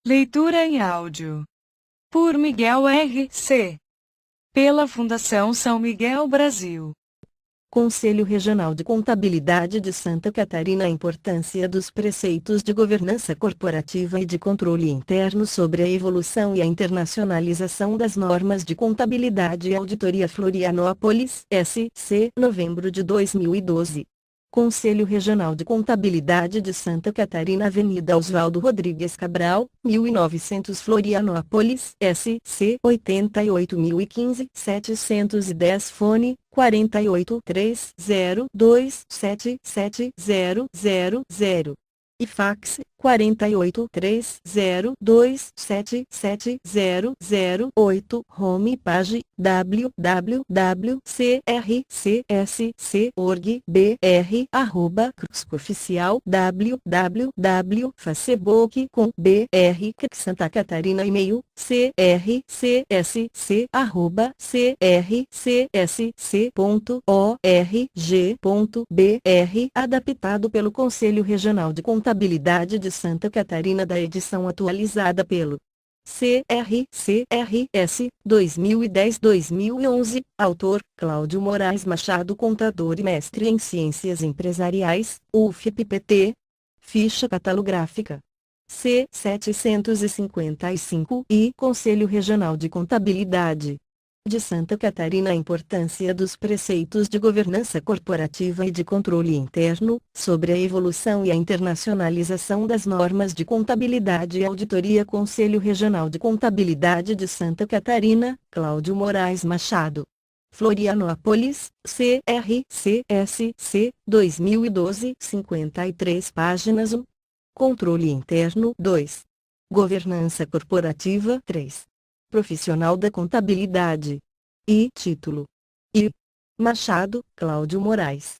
Leitura em áudio. Por Miguel R.C. Pela Fundação São Miguel Brasil. Conselho Regional de Contabilidade de Santa Catarina. A importância dos preceitos de governança corporativa e de controle interno sobre a evolução e a internacionalização das normas de contabilidade e auditoria. Florianópolis, SC, novembro de 2012. Conselho Regional de Contabilidade de Santa Catarina. Avenida Oswaldo Rodrigues Cabral, 1900 Florianópolis, SC 88.015-710. Fone 4830277000 e fax 4830277008. Homepage www.crcsc.org.br @CRUSCOFICIAL www.facebook.com.br Santa Catarina. E-mail crcsc@crcsc.org.br adaptado pelo Conselho Regional de Contabilidade de Santa Catarina, da edição atualizada pelo CRCRS 2010-2011. Autor: Cláudio Moraes Machado, contador e mestre em Ciências Empresariais, UFPPT. Ficha catalográfica C755 e Conselho Regional de Contabilidade de Santa Catarina. A importância dos preceitos de governança corporativa e de controle interno, sobre a evolução e a internacionalização das normas de contabilidade e auditoria. Conselho Regional de Contabilidade de Santa Catarina, Cláudio Moraes Machado. Florianópolis, CRCSC, 2012, 53 páginas. 1. Controle interno. 2. Governança corporativa. 3. Profissional da contabilidade. E título: I. Machado, Cláudio Moraes.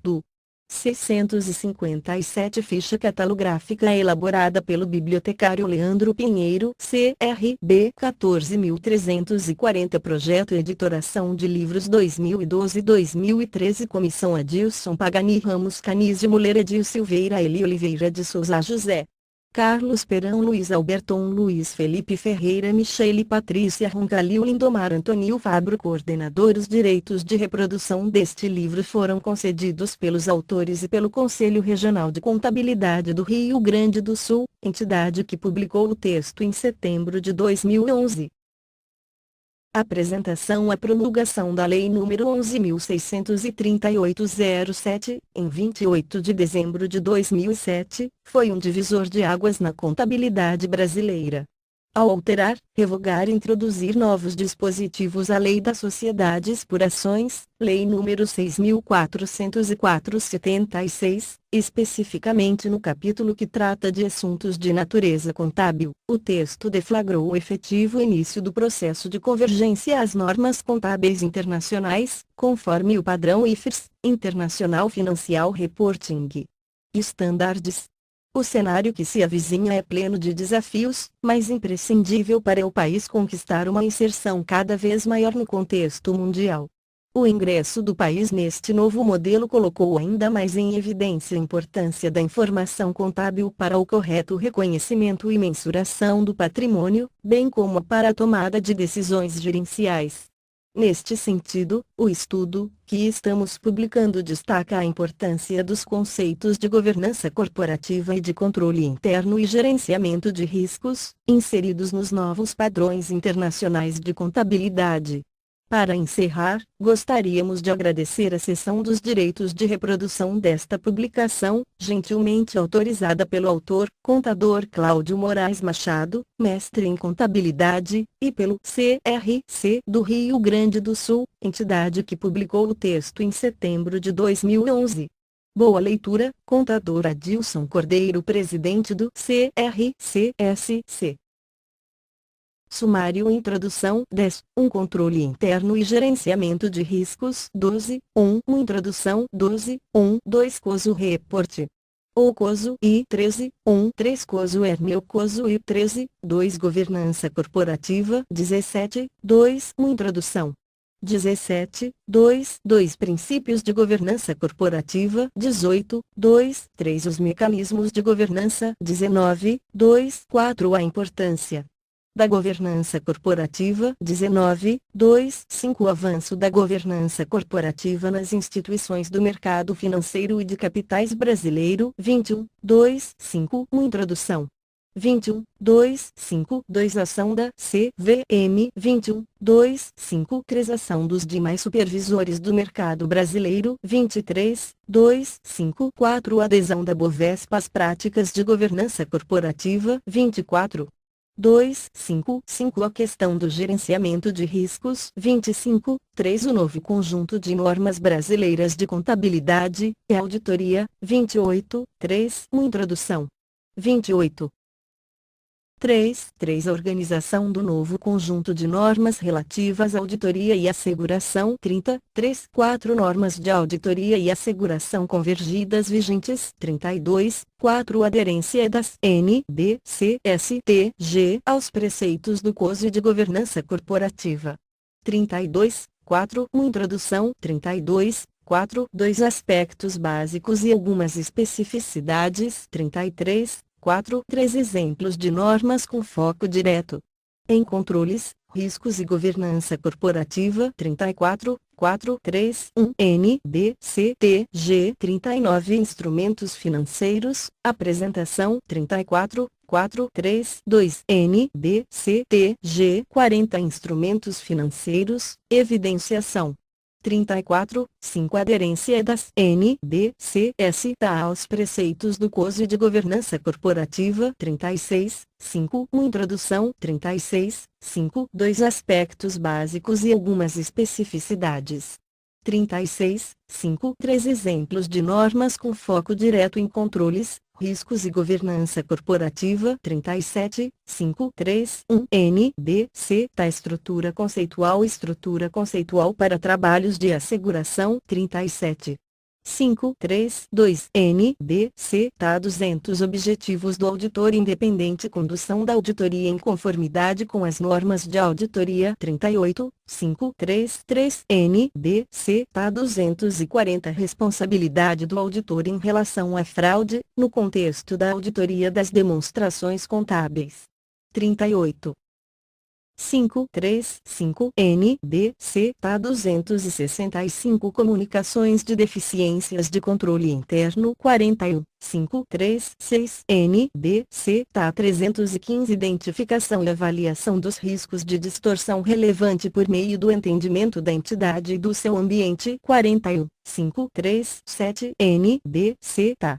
Do 657. Ficha catalográfica elaborada pelo bibliotecário Leandro Pinheiro, CRB 14340. Projeto Editoração de Livros 2012-2013. Comissão: Adilson Pagani Ramos, Canísio Muller, Edil Silveira, Eli Oliveira de Souza, José Carlos Perão, Luiz Alberton, Luiz Felipe Ferreira, Michele Patrícia Roncalil, Lindomar Antônio Fabro. Coordenador. Os direitos de reprodução deste livro foram concedidos pelos autores e pelo Conselho Regional de Contabilidade do Rio Grande do Sul, entidade que publicou o texto em setembro de 2011. Apresentação: a promulgação da Lei nº 11.638/07, em 28 de dezembro de 2007, foi um divisor de águas na contabilidade brasileira. Ao alterar, revogar e introduzir novos dispositivos à Lei das Sociedades por Ações, Lei nº 6.404/76, especificamente no capítulo que trata de assuntos de natureza contábil, o texto deflagrou o efetivo início do processo de convergência às normas contábeis internacionais, conforme o padrão IFRS, International Financial Reporting Standards. O cenário que se avizinha é pleno de desafios, mas imprescindível para o país conquistar uma inserção cada vez maior no contexto mundial. O ingresso do país neste novo modelo colocou ainda mais em evidência a importância da informação contábil para o correto reconhecimento e mensuração do patrimônio, bem como para a tomada de decisões gerenciais. Neste sentido, o estudo, que estamos publicando, destaca a importância dos conceitos de governança corporativa e de controle interno e gerenciamento de riscos, inseridos nos novos padrões internacionais de contabilidade. Para encerrar, gostaríamos de agradecer a cessão dos direitos de reprodução desta publicação, gentilmente autorizada pelo autor, contador Cláudio Moraes Machado, mestre em contabilidade, e pelo CRC do Rio Grande do Sul, entidade que publicou o texto em setembro de 2011. Boa leitura, contador Adilson Cordeiro, presidente do CRCSC. Sumário. Introdução. 10. Controle interno e gerenciamento de riscos. 12. Introdução. 12. 2. COSO Report. O COSO. E 13. 3. COSO Erneu COSO e 13. 2. Governança corporativa. 17. 2. Introdução. 17.2.2 Princípios de governança corporativa. 18.2.3 Os mecanismos de governança. 19.2.4 A importância da governança corporativa. 19.2.5 O avanço da governança corporativa nas instituições do mercado financeiro e de capitais brasileiro. 21.2.5 Uma introdução. 21.2.5.2 Ação da CVM. 21.2.5.3 Ação dos demais supervisores do mercado brasileiro. 23.2.5.4 Adesão da Bovespa às práticas de governança corporativa. 24.2.5.5 A questão do gerenciamento de riscos. 25.3 O novo conjunto de normas brasileiras de contabilidade e auditoria. 28.3 Uma introdução. 28.3 A organização do novo conjunto de normas relativas à auditoria e asseguração. 30.3.4 Normas de auditoria e asseguração convergidas vigentes. 32.4 Aderência das NBCSTG aos preceitos do COSE de governança corporativa. 32.4 Uma introdução. 32.4 2 Aspectos básicos e algumas especificidades. 33.4 3 Exemplos de normas com foco direto em controles, riscos e governança corporativa. 34.4.3 NBCTG. 39 Instrumentos financeiros. Apresentação. 34.4.3.2 NBCTG. 40 Instrumentos financeiros. Evidenciação. 34.5 Aderência das NBCSTA aos preceitos do COSE de governança corporativa. 36.5 Uma introdução. 36.5 2 Aspectos básicos e algumas especificidades. 36.5 3 Exemplos de normas com foco direto em controles, riscos e governança corporativa. 37.5.3 NBCTA Estrutura conceitual para trabalhos de asseguração. 37.5.3.2 NBCTA 200 Objetivos do auditor independente. Condução da auditoria em conformidade com as normas de auditoria. 38.5.3.3 NBCTA 240 Responsabilidade do auditor em relação à fraude, no contexto da auditoria das demonstrações contábeis. 38.5.3.5 NBCTA 265 Comunicações de deficiências de controle interno. 41.5.3.6 NBCTA 315 Identificação e avaliação dos riscos de distorção relevante por meio do entendimento da entidade e do seu ambiente. 41.5.3.7 NBCTA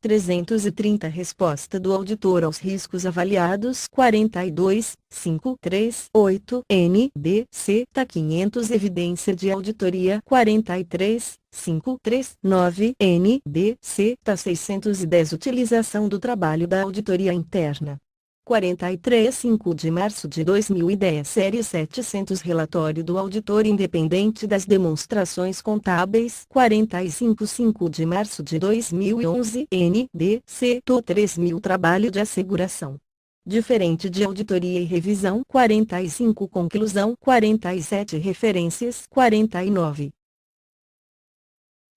330 Resposta do auditor aos riscos avaliados. 42.5.3.8 NBCTA 500 Evidência de auditoria. 43.5.3.9 NBCTA 610 Utilização do trabalho da auditoria interna. 43.5 de março de 2010 Série 700 Relatório do Auditor Independente das Demonstrações Contábeis. 45.5 de março de 2011 NBCTA 3000 Trabalho de asseguração diferente de auditoria e revisão. 45 Conclusão. 47 Referências. 49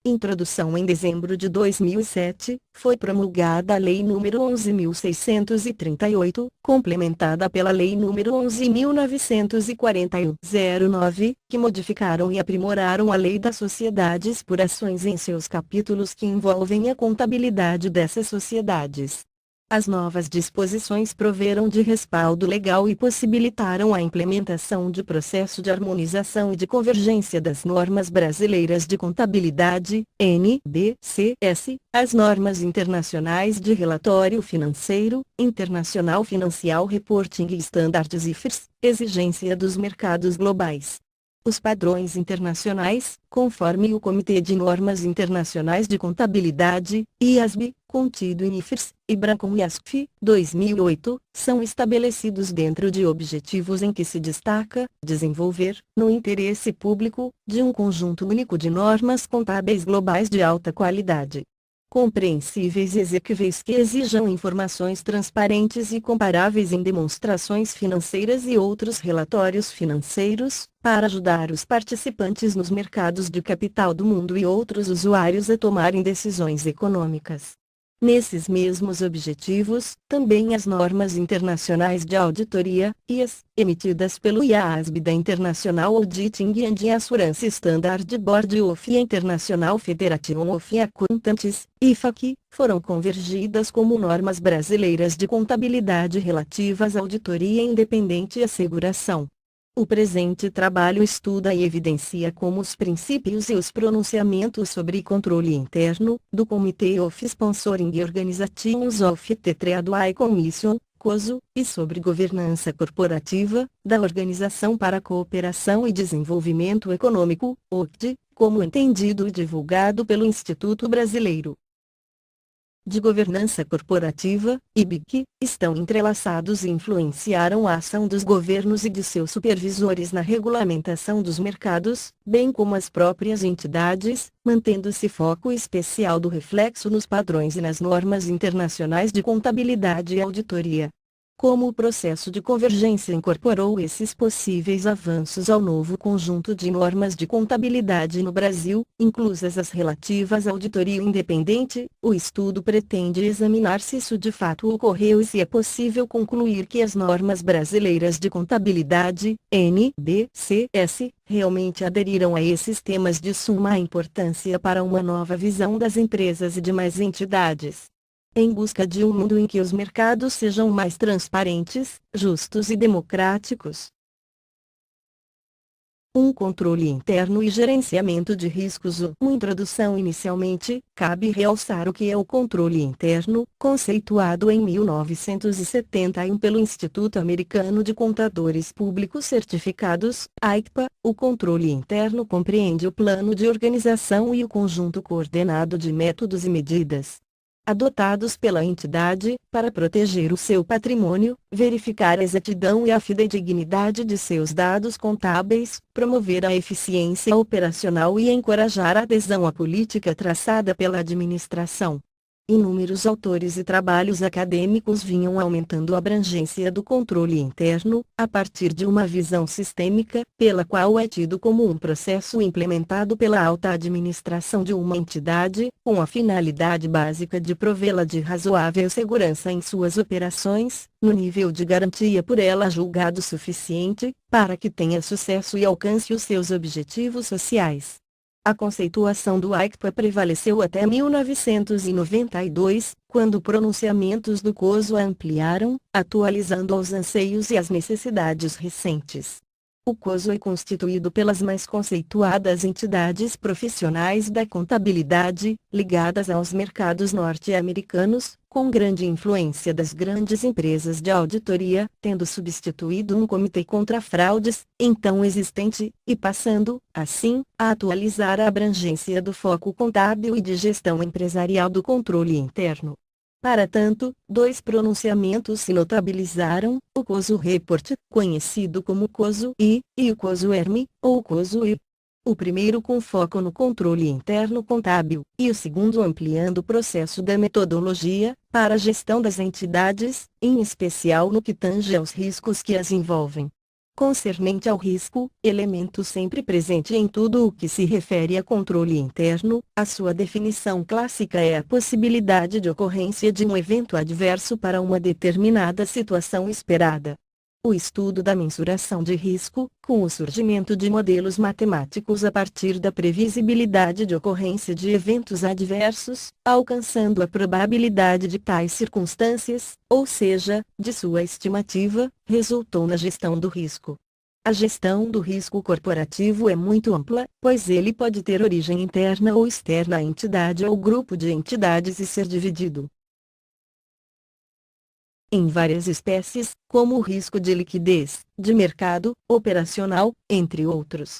Introdução. Em dezembro de 2007, foi promulgada a Lei nº 11.638, complementada pela Lei nº 11.941/09, que modificaram e aprimoraram a Lei das Sociedades por ações em seus capítulos que envolvem a contabilidade dessas sociedades. As novas disposições proveram de respaldo legal e possibilitaram a implementação de processo de harmonização e de convergência das normas brasileiras de contabilidade, NBCS, às normas internacionais de relatório financeiro, International Financial Reporting Standards IFRS, exigência dos mercados globais. Os padrões internacionais, conforme o Comitê de Normas Internacionais de Contabilidade, IASB, contido em IFRS, IBRACON e ASCF, 2008, são estabelecidos dentro de objetivos em que se destaca desenvolver, no interesse público, de um conjunto único de normas contábeis globais de alta qualidade. compreensíveis e exequíveis que exijam informações transparentes e comparáveis em demonstrações financeiras e outros relatórios financeiros, para ajudar os participantes nos mercados de capital do mundo e outros usuários a tomarem decisões econômicas. Nesses mesmos objetivos, também as normas internacionais de auditoria, IAS, emitidas pelo IASB da International Auditing and Assurance Standard Board of International Federation of Accountants, IFAC, foram convergidas como normas brasileiras de contabilidade relativas à auditoria independente e asseguração. O presente trabalho estuda e evidencia como os princípios e os pronunciamentos sobre controle interno, do Committee of Sponsoring Organizations of the Trade Commission, COSO, e sobre governança corporativa, da Organização para a Cooperação e Desenvolvimento Econômico, OCDE, como entendido e divulgado pelo Instituto Brasileiro de Governança Corporativa, IBIC, estão entrelaçados e influenciaram a ação dos governos e de seus supervisores na regulamentação dos mercados, bem como as próprias entidades, mantendo-se foco especial do reflexo nos padrões e nas normas internacionais de contabilidade e auditoria. Como o processo de convergência incorporou esses possíveis avanços ao novo conjunto de normas de contabilidade no Brasil, inclusas as relativas à auditoria independente, o estudo pretende examinar se isso de fato ocorreu e se é possível concluir que as normas brasileiras de contabilidade, NBCS, realmente aderiram a esses temas de suma importância para uma nova visão das empresas e demais entidades. Em busca de um mundo em que os mercados sejam mais transparentes, justos e democráticos. Controle interno e gerenciamento de riscos. Uma introdução. Inicialmente, cabe realçar o que é o controle interno, conceituado em 1971 pelo Instituto Americano de Contadores Públicos Certificados, AICPA. O controle interno compreende o plano de organização e o conjunto coordenado de métodos e medidas adotados pela entidade, para proteger o seu patrimônio, verificar a exatidão e a fidedignidade de seus dados contábeis, promover a eficiência operacional e encorajar a adesão à política traçada pela administração. Inúmeros autores e trabalhos acadêmicos vinham aumentando a abrangência do controle interno, a partir de uma visão sistêmica, pela qual é tido como um processo implementado pela alta administração de uma entidade, com a finalidade básica de provê-la de razoável segurança em suas operações, no nível de garantia por ela julgado suficiente, para que tenha sucesso e alcance os seus objetivos sociais. A conceituação do AICPA prevaleceu até 1992, quando pronunciamentos do COSO a ampliaram, atualizando aos anseios e às necessidades recentes. O COSO é constituído pelas mais conceituadas entidades profissionais da contabilidade, ligadas aos mercados norte-americanos, com grande influência das grandes empresas de auditoria, tendo substituído um comitê contra fraudes, então existente, e passando, assim, a atualizar a abrangência do foco contábil e de gestão empresarial do controle interno. Para tanto, dois pronunciamentos se notabilizaram, o COSO Report, conhecido como COSO-I, e o COSO-ERM, ou COSO-I. O primeiro com foco no controle interno contábil, e o segundo ampliando o processo da metodologia, para a gestão das entidades, em especial no que tange aos riscos que as envolvem. Concernente ao risco, elemento sempre presente em tudo o que se refere a controle interno, a sua definição clássica é a possibilidade de ocorrência de um evento adverso para uma determinada situação esperada. O estudo da mensuração de risco, com o surgimento de modelos matemáticos a partir da previsibilidade de ocorrência de eventos adversos, alcançando a probabilidade de tais circunstâncias, ou seja, de sua estimativa, resultou na gestão do risco. A gestão do risco corporativo é muito ampla, pois ele pode ter origem interna ou externa à entidade ou grupo de entidades e ser dividido em várias espécies, como o risco de liquidez, de mercado, operacional, entre outros.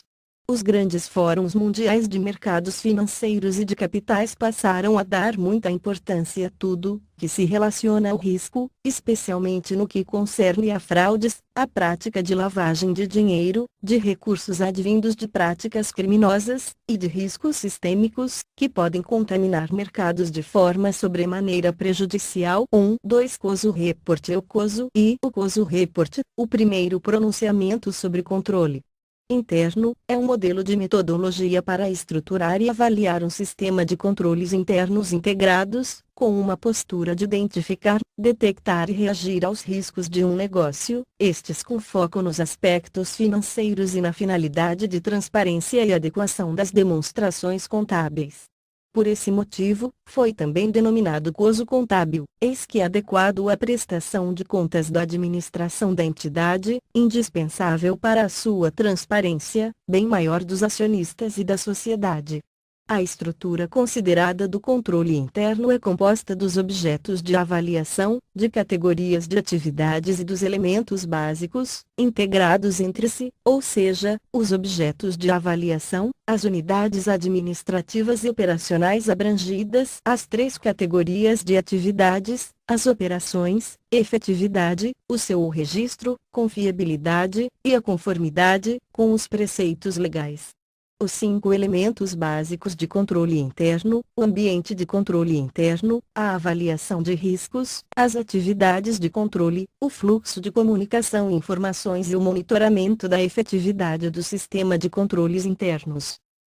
Os grandes fóruns mundiais de mercados financeiros e de capitais passaram a dar muita importância a tudo que se relaciona ao risco, especialmente no que concerne a fraudes, a prática de lavagem de dinheiro, de recursos advindos de práticas criminosas, e de riscos sistêmicos, que podem contaminar mercados de forma sobremaneira prejudicial. 2 Coso Report. O Coso Report, o primeiro pronunciamento sobre controle interno, é um modelo de metodologia para estruturar e avaliar um sistema de controles internos integrados, com uma postura de identificar, detectar e reagir aos riscos de um negócio, estes com foco nos aspectos financeiros e na finalidade de transparência e adequação das demonstrações contábeis. Por esse motivo, foi também denominado Coso Contábil, eis que é adequado à prestação de contas da administração da entidade, indispensável para a sua transparência, bem maior dos acionistas e da sociedade. A estrutura considerada do controle interno é composta dos objetos de avaliação, de categorias de atividades e dos elementos básicos, integrados entre si, ou seja, os objetos de avaliação, as unidades administrativas e operacionais abrangidas, as 3 categorias de atividades, as operações, efetividade, o seu registro, confiabilidade, e a conformidade com os preceitos legais. Os 5 elementos básicos de controle interno: o ambiente de controle interno, a avaliação de riscos, as atividades de controle, o fluxo de comunicação e informações e o monitoramento da efetividade do sistema de controles internos.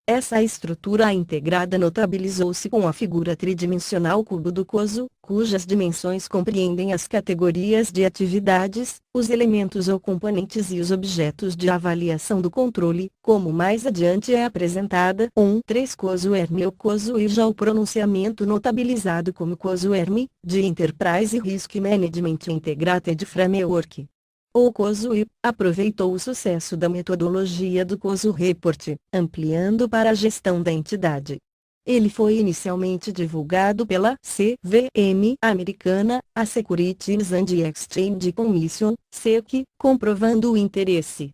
Essa estrutura integrada notabilizou-se com a figura tridimensional cubo do Coso, cujas dimensões compreendem as categorias de atividades, os elementos ou componentes e os objetos de avaliação do controle, como mais adiante é apresentada. 3 Coso ERM. O Coso e já o pronunciamento notabilizado como Coso ERM, de Enterprise Risk Management Integrated Framework. O Coso I aproveitou o sucesso da metodologia do Coso Report, ampliando para a gestão da entidade. Ele foi inicialmente divulgado pela CVM americana, a Securities and Exchange Commission, SEC, comprovando o interesse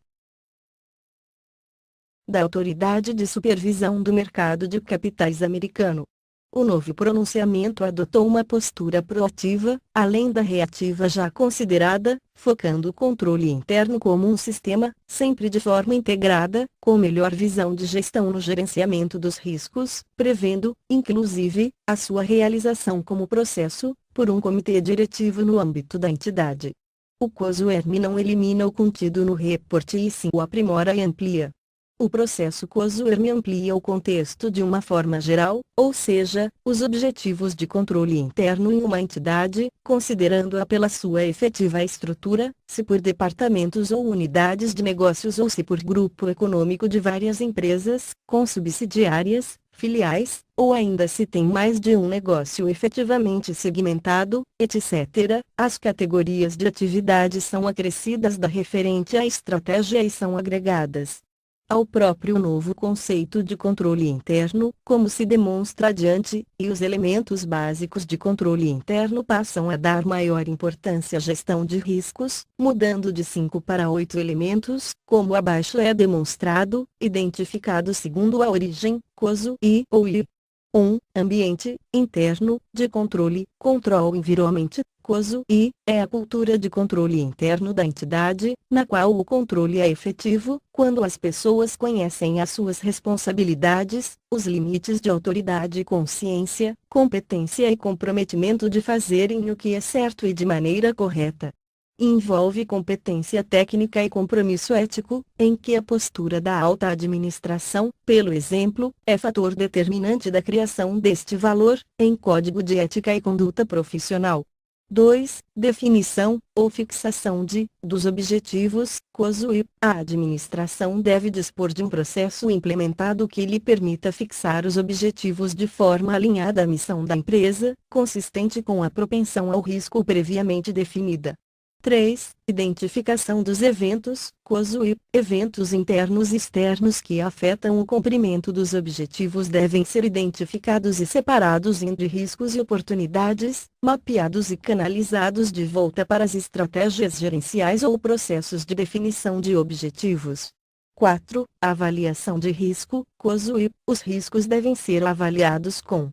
da Autoridade de Supervisão do Mercado de Capitais americano. O novo pronunciamento adotou uma postura proativa, além da reativa já considerada, focando o controle interno como um sistema, sempre de forma integrada, com melhor visão de gestão no gerenciamento dos riscos, prevendo, inclusive, a sua realização como processo, por um comitê diretivo no âmbito da entidade. O Coso ERM não elimina o contido no report e sim o aprimora e amplia. O processo Coso ERM amplia o contexto de uma forma geral, ou seja, os objetivos de controle interno em uma entidade, considerando-a pela sua efetiva estrutura, se por departamentos ou unidades de negócios ou se por grupo econômico de várias empresas, com subsidiárias, filiais, ou ainda se tem mais de um negócio efetivamente segmentado, etc. As categorias de atividade são acrescidas da referente à estratégia e são agregadas ao próprio novo conceito de controle interno, como se demonstra adiante, e os elementos básicos de controle interno passam a dar maior importância à gestão de riscos, mudando de 5 para 8 elementos, como abaixo é demonstrado, identificado segundo a origem, Coso I ou I. 1. Ambiente interno de controle, Control Environment. Coso I é a cultura de controle interno da entidade, na qual o controle é efetivo, quando as pessoas conhecem as suas responsabilidades, os limites de autoridade e consciência, competência e comprometimento de fazerem o que é certo e de maneira correta. Envolve competência técnica e compromisso ético, em que a postura da alta administração, pelo exemplo, é fator determinante da criação deste valor, em código de ética e conduta profissional. 2. Definição, ou fixação dos objetivos, Coso I. A administração deve dispor de um processo implementado que lhe permita fixar os objetivos de forma alinhada à missão da empresa, consistente com a propensão ao risco previamente definida. 3. Identificação dos eventos, Coso I. Eventos internos e externos que afetam o cumprimento dos objetivos devem ser identificados e separados entre riscos e oportunidades, mapeados e canalizados de volta para as estratégias gerenciais ou processos de definição de objetivos. 4. Avaliação de risco, COSUI. Os riscos devem ser avaliados com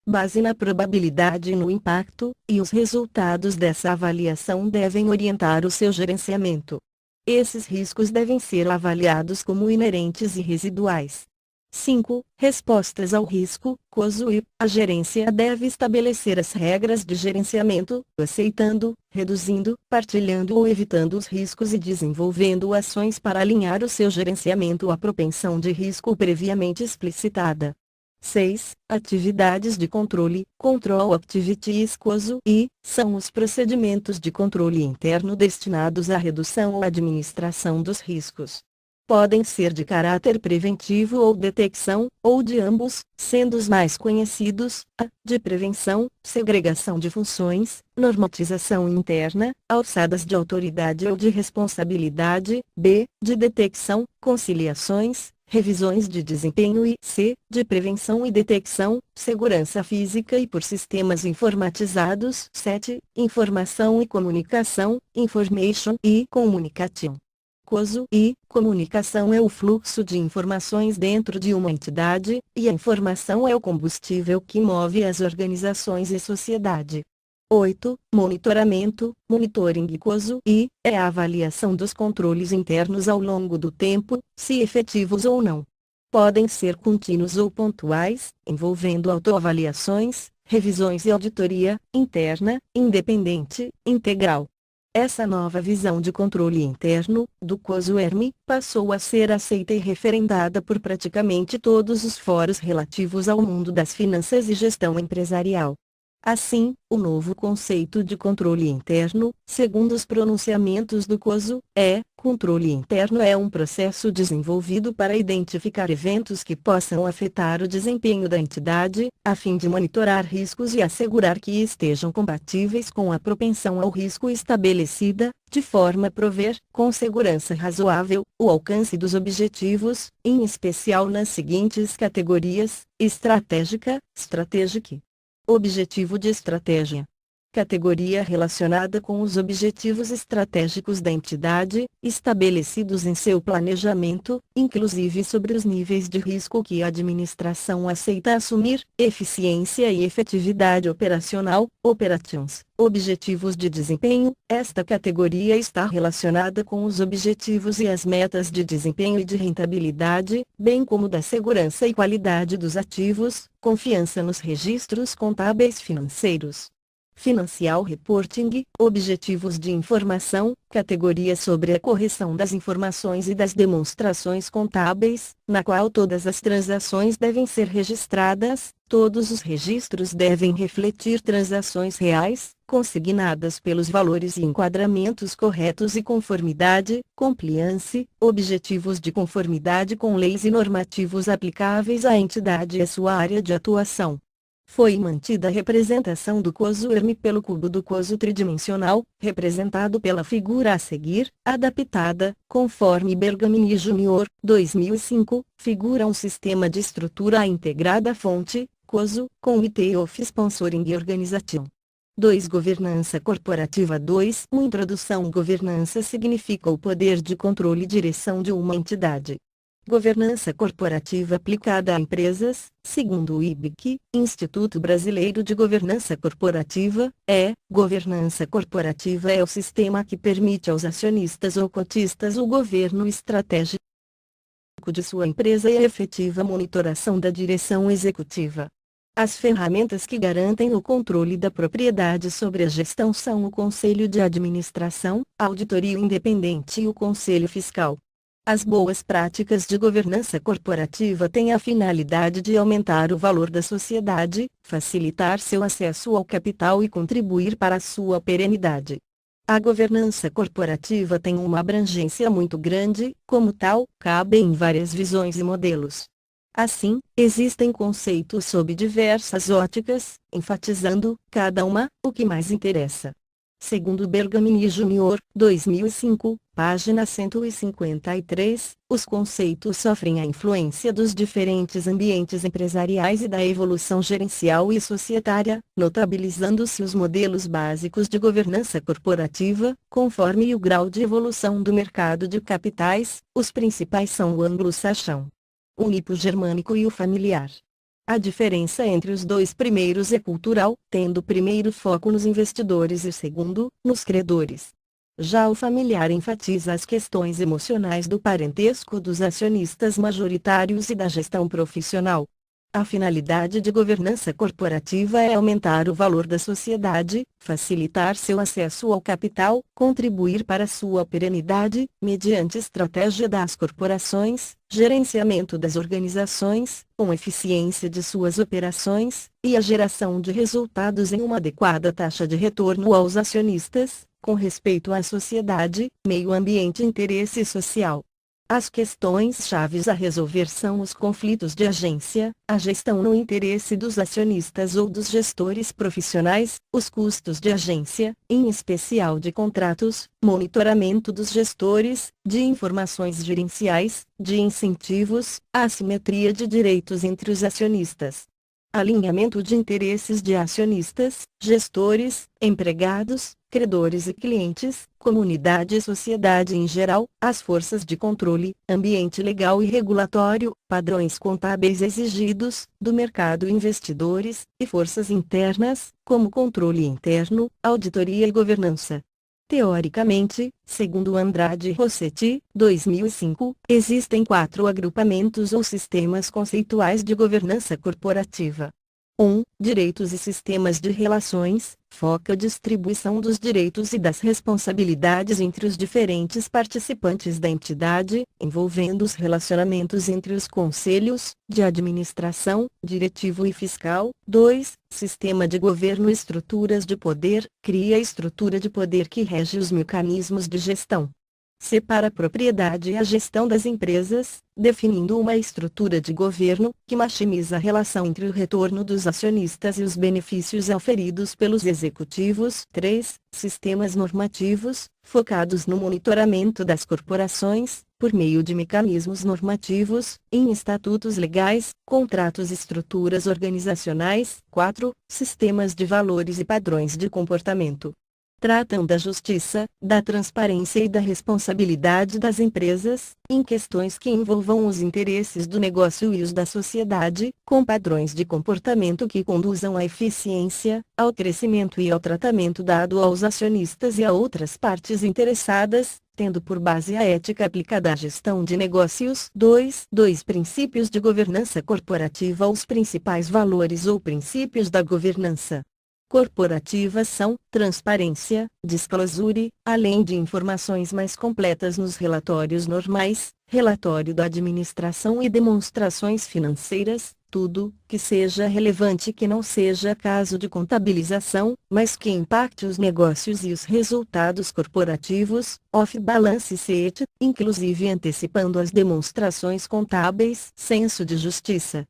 base na probabilidade e no impacto, e os resultados dessa avaliação devem orientar o seu gerenciamento. Esses riscos devem ser avaliados como inerentes e residuais. 5. Respostas ao risco, COSUI. A gerência deve estabelecer as regras de gerenciamento, aceitando, reduzindo, partilhando ou evitando os riscos e desenvolvendo ações para alinhar o seu gerenciamento à propensão de risco previamente explicitada. 6. Atividades de controle, Control Activities COSUI, são os procedimentos de controle interno destinados à redução ou administração dos riscos. Podem ser de caráter preventivo ou detecção, ou de ambos, sendo os mais conhecidos, a, de prevenção, segregação de funções, normatização interna, alçadas de autoridade ou de responsabilidade, b, de detecção, conciliações, revisões de desempenho e c, de prevenção e detecção, segurança física e por sistemas informatizados. 7. Informação e comunicação, Information e Communication. COSUI, comunicação é o fluxo de informações dentro de uma entidade, e a informação é o combustível que move as organizações e sociedade. 8. Monitoramento, Monitoring COSUI, é a avaliação dos controles internos ao longo do tempo, se efetivos ou não. Podem ser contínuos ou pontuais, envolvendo autoavaliações, revisões e auditoria, interna, independente, integral. Essa nova visão de controle interno, do COSUERM, passou a ser aceita e referendada por praticamente todos os fóruns relativos ao mundo das finanças e gestão empresarial. Assim, o novo conceito de controle interno, segundo os pronunciamentos do COSU, controle interno é um processo desenvolvido para identificar eventos que possam afetar o desempenho da entidade, a fim de monitorar riscos e assegurar que estejam compatíveis com a propensão ao risco estabelecida, de forma a prover, com segurança razoável, o alcance dos objetivos, em especial nas seguintes categorias: estratégica, strategic. Objetivo de estratégia. Categoria relacionada com os objetivos estratégicos da entidade, estabelecidos em seu planejamento, inclusive sobre os níveis de risco que a administração aceita assumir, eficiência e efetividade operacional, operations. Objetivos de desempenho. Esta categoria está relacionada com os objetivos e as metas de desempenho e de rentabilidade, bem como da segurança e qualidade dos ativos, confiança nos registros contábeis financeiros. Financial Reporting, Objetivos de Informação, categoria sobre a correção das informações e das demonstrações contábeis, na qual todas as transações devem ser registradas, todos os registros devem refletir transações reais, consignadas pelos valores e enquadramentos corretos e conformidade, compliance, objetivos de conformidade com leis e normativos aplicáveis à entidade e à sua área de atuação. Foi mantida a representação do COSUERM pelo cubo do COSU tridimensional, representado pela figura a seguir, adaptada, conforme Bergamini Jr., 2005, figura um sistema de estrutura integrada fonte, COSU, com IT of Sponsoring Organization. 2. Governança corporativa. 2. Introdução. Governança significa o poder de controle e direção de uma entidade. Governança corporativa aplicada a empresas, segundo o IBIC, Instituto Brasileiro de Governança Corporativa, governança corporativa é o sistema que permite aos acionistas ou cotistas o governo estratégico de sua empresa e a efetiva monitoração da direção executiva. As ferramentas que garantem o controle da propriedade sobre a gestão são o Conselho de Administração, a Auditoria Independente e o Conselho Fiscal. As boas práticas de governança corporativa têm a finalidade de aumentar o valor da sociedade, facilitar seu acesso ao capital e contribuir para a sua perenidade. A governança corporativa tem uma abrangência muito grande, como tal, cabe em várias visões e modelos. Assim, existem conceitos sob diversas óticas, enfatizando, cada uma, o que mais interessa. Segundo Bergamini Jr., 2005, página 153, os conceitos sofrem a influência dos diferentes ambientes empresariais e da evolução gerencial e societária, notabilizando-se os modelos básicos de governança corporativa, conforme o grau de evolução do mercado de capitais. Os principais são o anglo-saxão, o nipo-germânico e o familiar. A diferença entre os dois primeiros é cultural, tendo o primeiro foco nos investidores e o segundo, nos credores. Já o familiar enfatiza as questões emocionais do parentesco dos acionistas majoritários e da gestão profissional. A finalidade de governança corporativa é aumentar o valor da sociedade, facilitar seu acesso ao capital, contribuir para sua perenidade, mediante estratégia das corporações, gerenciamento das organizações, com eficiência de suas operações, e a geração de resultados em uma adequada taxa de retorno aos acionistas, com respeito à sociedade, meio ambiente e interesse social. As questões chaves a resolver são os conflitos de agência, a gestão no interesse dos acionistas ou dos gestores profissionais, os custos de agência, em especial de contratos, monitoramento dos gestores, de informações gerenciais, de incentivos, a assimetria de direitos entre os acionistas. Alinhamento de interesses de acionistas, gestores, empregados, credores e clientes, comunidade e sociedade em geral, as forças de controle, ambiente legal e regulatório, padrões contábeis exigidos, do mercado investidores, e forças internas, como controle interno, auditoria e governança. Teoricamente, segundo Andrade e Rossetti, 2005, existem 4 agrupamentos ou sistemas conceituais de governança corporativa. 1. Direitos e sistemas de relações, foca a distribuição dos direitos e das responsabilidades entre os diferentes participantes da entidade, envolvendo os relacionamentos entre os conselhos, de administração, diretivo e fiscal. 2. Sistema de governo e estruturas de poder, cria a estrutura de poder que rege os mecanismos de gestão. Separa a propriedade e a gestão das empresas, definindo uma estrutura de governo, que maximiza a relação entre o retorno dos acionistas e os benefícios auferidos pelos executivos. 3. Sistemas normativos, focados no monitoramento das corporações, por meio de mecanismos normativos, em estatutos legais, contratos e estruturas organizacionais. 4. Sistemas de valores e padrões de comportamento. Tratam da justiça, da transparência e da responsabilidade das empresas, em questões que envolvam os interesses do negócio e os da sociedade, com padrões de comportamento que conduzam à eficiência, ao crescimento e ao tratamento dado aos acionistas e a outras partes interessadas, tendo por base a ética aplicada à gestão de negócios. 2. Princípios de governança corporativa. Os principais valores ou princípios da governança corporativa são transparência, disclosure, além de informações mais completas nos relatórios normais, relatório da administração e demonstrações financeiras, tudo que seja relevante que não seja caso de contabilização, mas que impacte os negócios e os resultados corporativos, off-balance sheet, inclusive antecipando as demonstrações contábeis. Senso de justiça.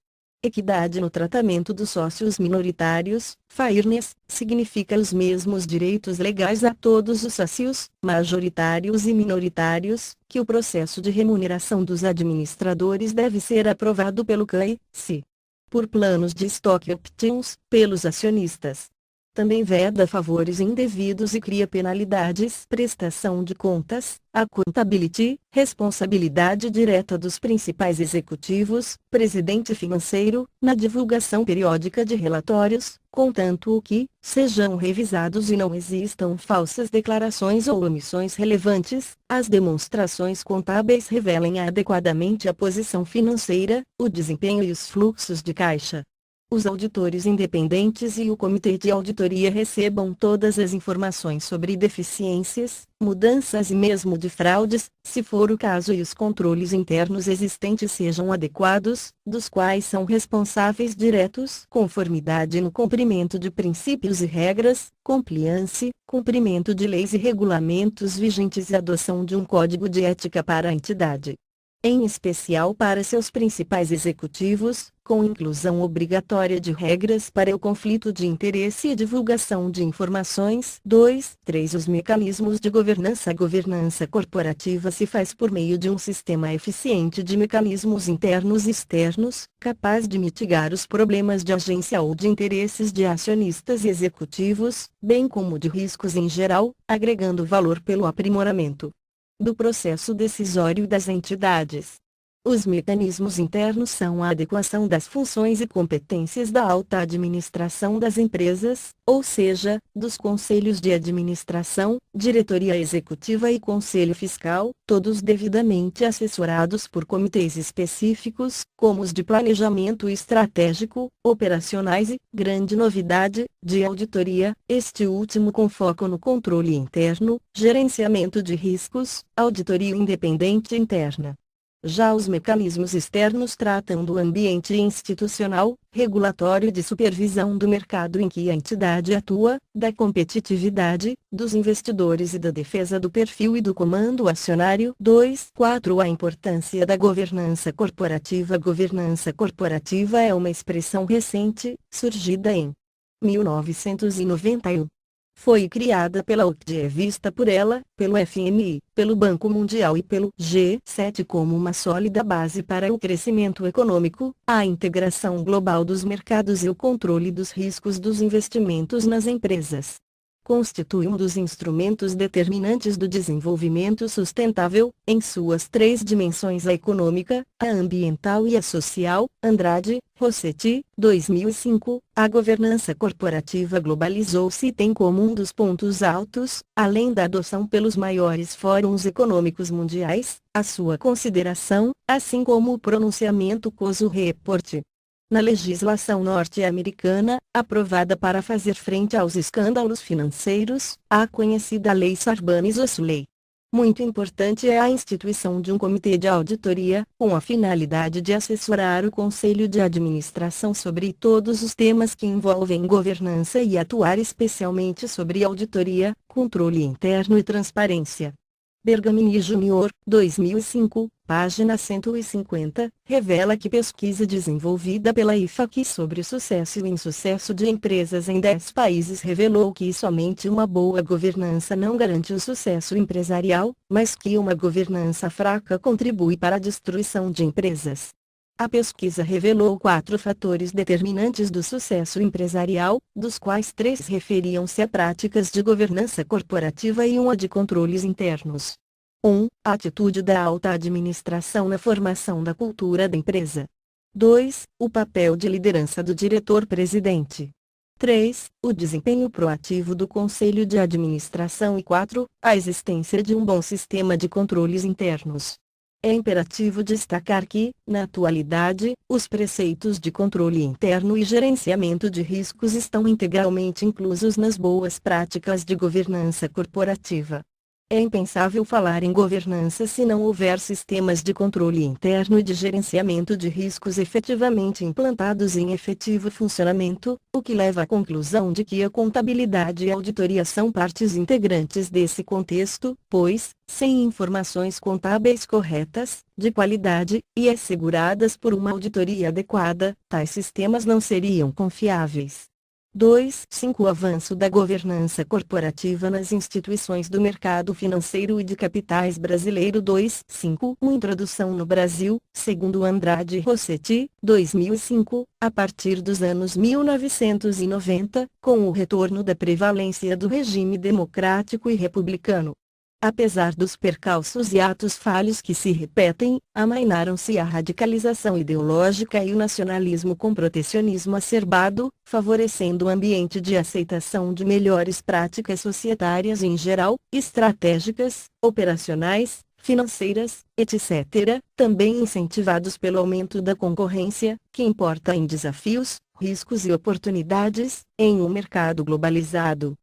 Equidade no tratamento dos sócios minoritários. Fairness significa os mesmos direitos legais a todos os sócios, majoritários e minoritários, que o processo de remuneração dos administradores deve ser aprovado pelo CAI-se. Por planos de stock options, pelos acionistas. Também veda favores indevidos e cria penalidades. Prestação de contas, accountability, responsabilidade direta dos principais executivos, presidente financeiro, na divulgação periódica de relatórios, contanto que sejam revisados e não existam falsas declarações ou omissões relevantes, as demonstrações contábeis revelem adequadamente a posição financeira, o desempenho e os fluxos de caixa. Os auditores independentes e o comitê de auditoria recebam todas as informações sobre deficiências, mudanças e mesmo de fraudes, se for o caso, e os controles internos existentes sejam adequados, dos quais são responsáveis diretos: conformidade no cumprimento de princípios e regras, compliance, cumprimento de leis e regulamentos vigentes e adoção de um código de ética para a entidade. em especial para seus principais executivos, com inclusão obrigatória de regras para o conflito de interesse e divulgação de informações. 2. 3. Os mecanismos de governança. A governança corporativa se faz por meio de um sistema eficiente de mecanismos internos e externos, capaz de mitigar os problemas de agência ou de interesses de acionistas e executivos, bem como de riscos em geral, agregando valor pelo aprimoramento do processo decisório das entidades. Os mecanismos internos são a adequação das funções e competências da alta administração das empresas, ou seja, dos conselhos de administração, diretoria executiva e conselho fiscal, todos devidamente assessorados por comitês específicos, como os de planejamento estratégico, operacionais e, grande novidade, de auditoria, este último com foco no controle interno, gerenciamento de riscos, auditoria independente interna. Já os mecanismos externos tratam do ambiente institucional, regulatório de supervisão do mercado em que a entidade atua, da competitividade, dos investidores e da defesa do perfil e do comando acionário. 2. 4. A importância da governança corporativa. Governança corporativa é uma expressão recente, surgida em 1991. Foi criada pela OCDE e é vista por ela, pelo FMI, pelo Banco Mundial e pelo G7 como uma sólida base para o crescimento econômico, a integração global dos mercados e o controle dos riscos dos investimentos nas empresas. Constitui um dos instrumentos determinantes do desenvolvimento sustentável, em suas três dimensões: a econômica, a ambiental e a social. Andrade, Rossetti, 2005. A governança corporativa globalizou-se e tem como um dos pontos altos, além da adoção pelos maiores fóruns econômicos mundiais, a sua consideração, assim como o pronunciamento COSO Report. Na legislação norte-americana, aprovada para fazer frente aos escândalos financeiros, a conhecida Lei Sarbanes-Oxley. Muito importante é a instituição de um comitê de auditoria, com a finalidade de assessorar o Conselho de Administração sobre todos os temas que envolvem governança e atuar especialmente sobre auditoria, controle interno e transparência. Bergamini Jr., 2005, página 150, revela que pesquisa desenvolvida pela IFAC sobre o sucesso e o insucesso de empresas em 10 países revelou que somente uma boa governança não garante o sucesso empresarial, mas que uma governança fraca contribui para a destruição de empresas. A pesquisa revelou 4 fatores determinantes do sucesso empresarial, dos quais 3 referiam-se a práticas de governança corporativa e 1 a de controles internos. 1. A atitude da alta administração na formação da cultura da empresa. 2. O papel de liderança do diretor-presidente. 3. O desempenho proativo do conselho de administração. E 4. A existência de um bom sistema de controles internos. É imperativo destacar que, na atualidade, os preceitos de controle interno e gerenciamento de riscos estão integralmente inclusos nas boas práticas de governança corporativa. É impensável falar em governança se não houver sistemas de controle interno e de gerenciamento de riscos efetivamente implantados em efetivo funcionamento, o que leva à conclusão de que a contabilidade e a auditoria são partes integrantes desse contexto, pois, sem informações contábeis corretas, de qualidade, e asseguradas por uma auditoria adequada, tais sistemas não seriam confiáveis. 2. 5. O avanço da governança corporativa nas instituições do mercado financeiro e de capitais brasileiro. 2. 5. Uma introdução no Brasil, segundo Andrade e Rossetti, 2005, a partir dos anos 1990, com o retorno da prevalência do regime democrático e republicano. Apesar dos percalços e atos falhos que se repetem, amainaram-se a radicalização ideológica e o nacionalismo com protecionismo acerbado, favorecendo um ambiente de aceitação de melhores práticas societárias em geral, estratégicas, operacionais, financeiras, etc., também incentivados pelo aumento da concorrência, que importa em desafios, riscos e oportunidades, em um mercado globalizado.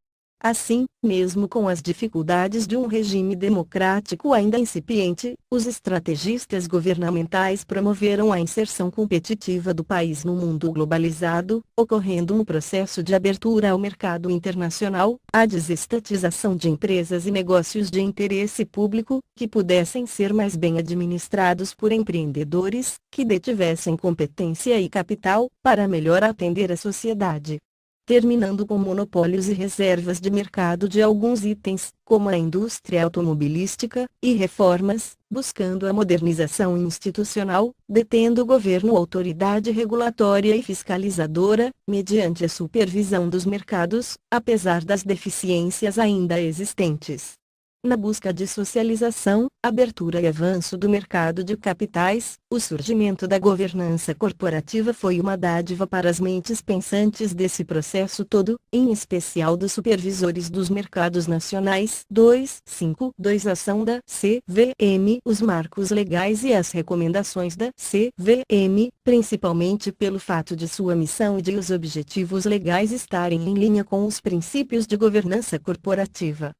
Assim, mesmo com as dificuldades de um regime democrático ainda incipiente, os estrategistas governamentais promoveram a inserção competitiva do país no mundo globalizado, ocorrendo um processo de abertura ao mercado internacional, a desestatização de empresas e negócios de interesse público, que pudessem ser mais bem administrados por empreendedores, que detivessem competência e capital, para melhor atender a sociedade. Terminando com monopólios e reservas de mercado de alguns itens, como a indústria automobilística, e reformas, buscando a modernização institucional, detendo o governo autoridade regulatória e fiscalizadora, mediante a supervisão dos mercados, apesar das deficiências ainda existentes. Na busca de socialização, abertura e avanço do mercado de capitais, o surgimento da governança corporativa foi uma dádiva para as mentes pensantes desse processo todo, em especial dos supervisores dos mercados nacionais. 2.5.2 Ação da CVM. Os marcos legais e as recomendações da CVM, principalmente pelo fato de sua missão e de os objetivos legais estarem em linha com os princípios de governança corporativa.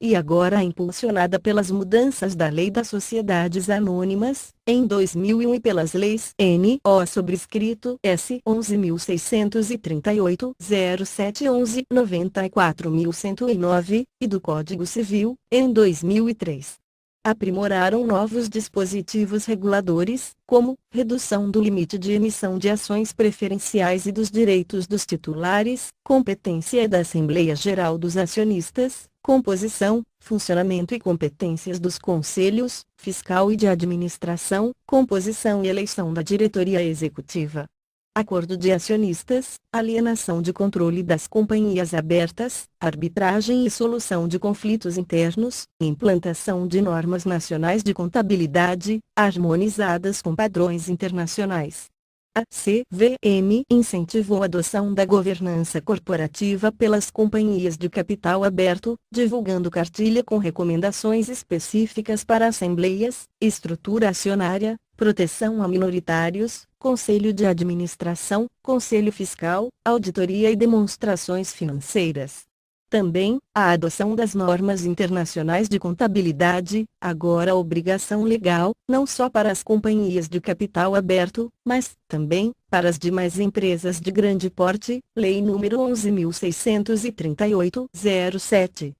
E agora impulsionada pelas mudanças da Lei das Sociedades Anônimas, em 2001 e pelas leis N.O. sobrescrito S. 11.638, 0711, 94.109, e do Código Civil, em 2003. Aprimoraram novos dispositivos reguladores, como redução do limite de emissão de ações preferenciais e dos direitos dos titulares, competência da Assembleia Geral dos Acionistas, composição, funcionamento e competências dos conselhos, fiscal e de administração, composição e eleição da diretoria executiva. Acordo de acionistas, alienação de controle das companhias abertas, arbitragem e solução de conflitos internos, implantação de normas nacionais de contabilidade, harmonizadas com padrões internacionais. A CVM incentivou a adoção da governança corporativa pelas companhias de capital aberto, divulgando cartilha com recomendações específicas para assembleias, estrutura acionária, proteção a minoritários, conselho de administração, conselho fiscal, auditoria e demonstrações financeiras. Também, a adoção das normas internacionais de contabilidade, agora obrigação legal, não só para as companhias de capital aberto, mas, também, para as demais empresas de grande porte, Lei nº 11.638, 07.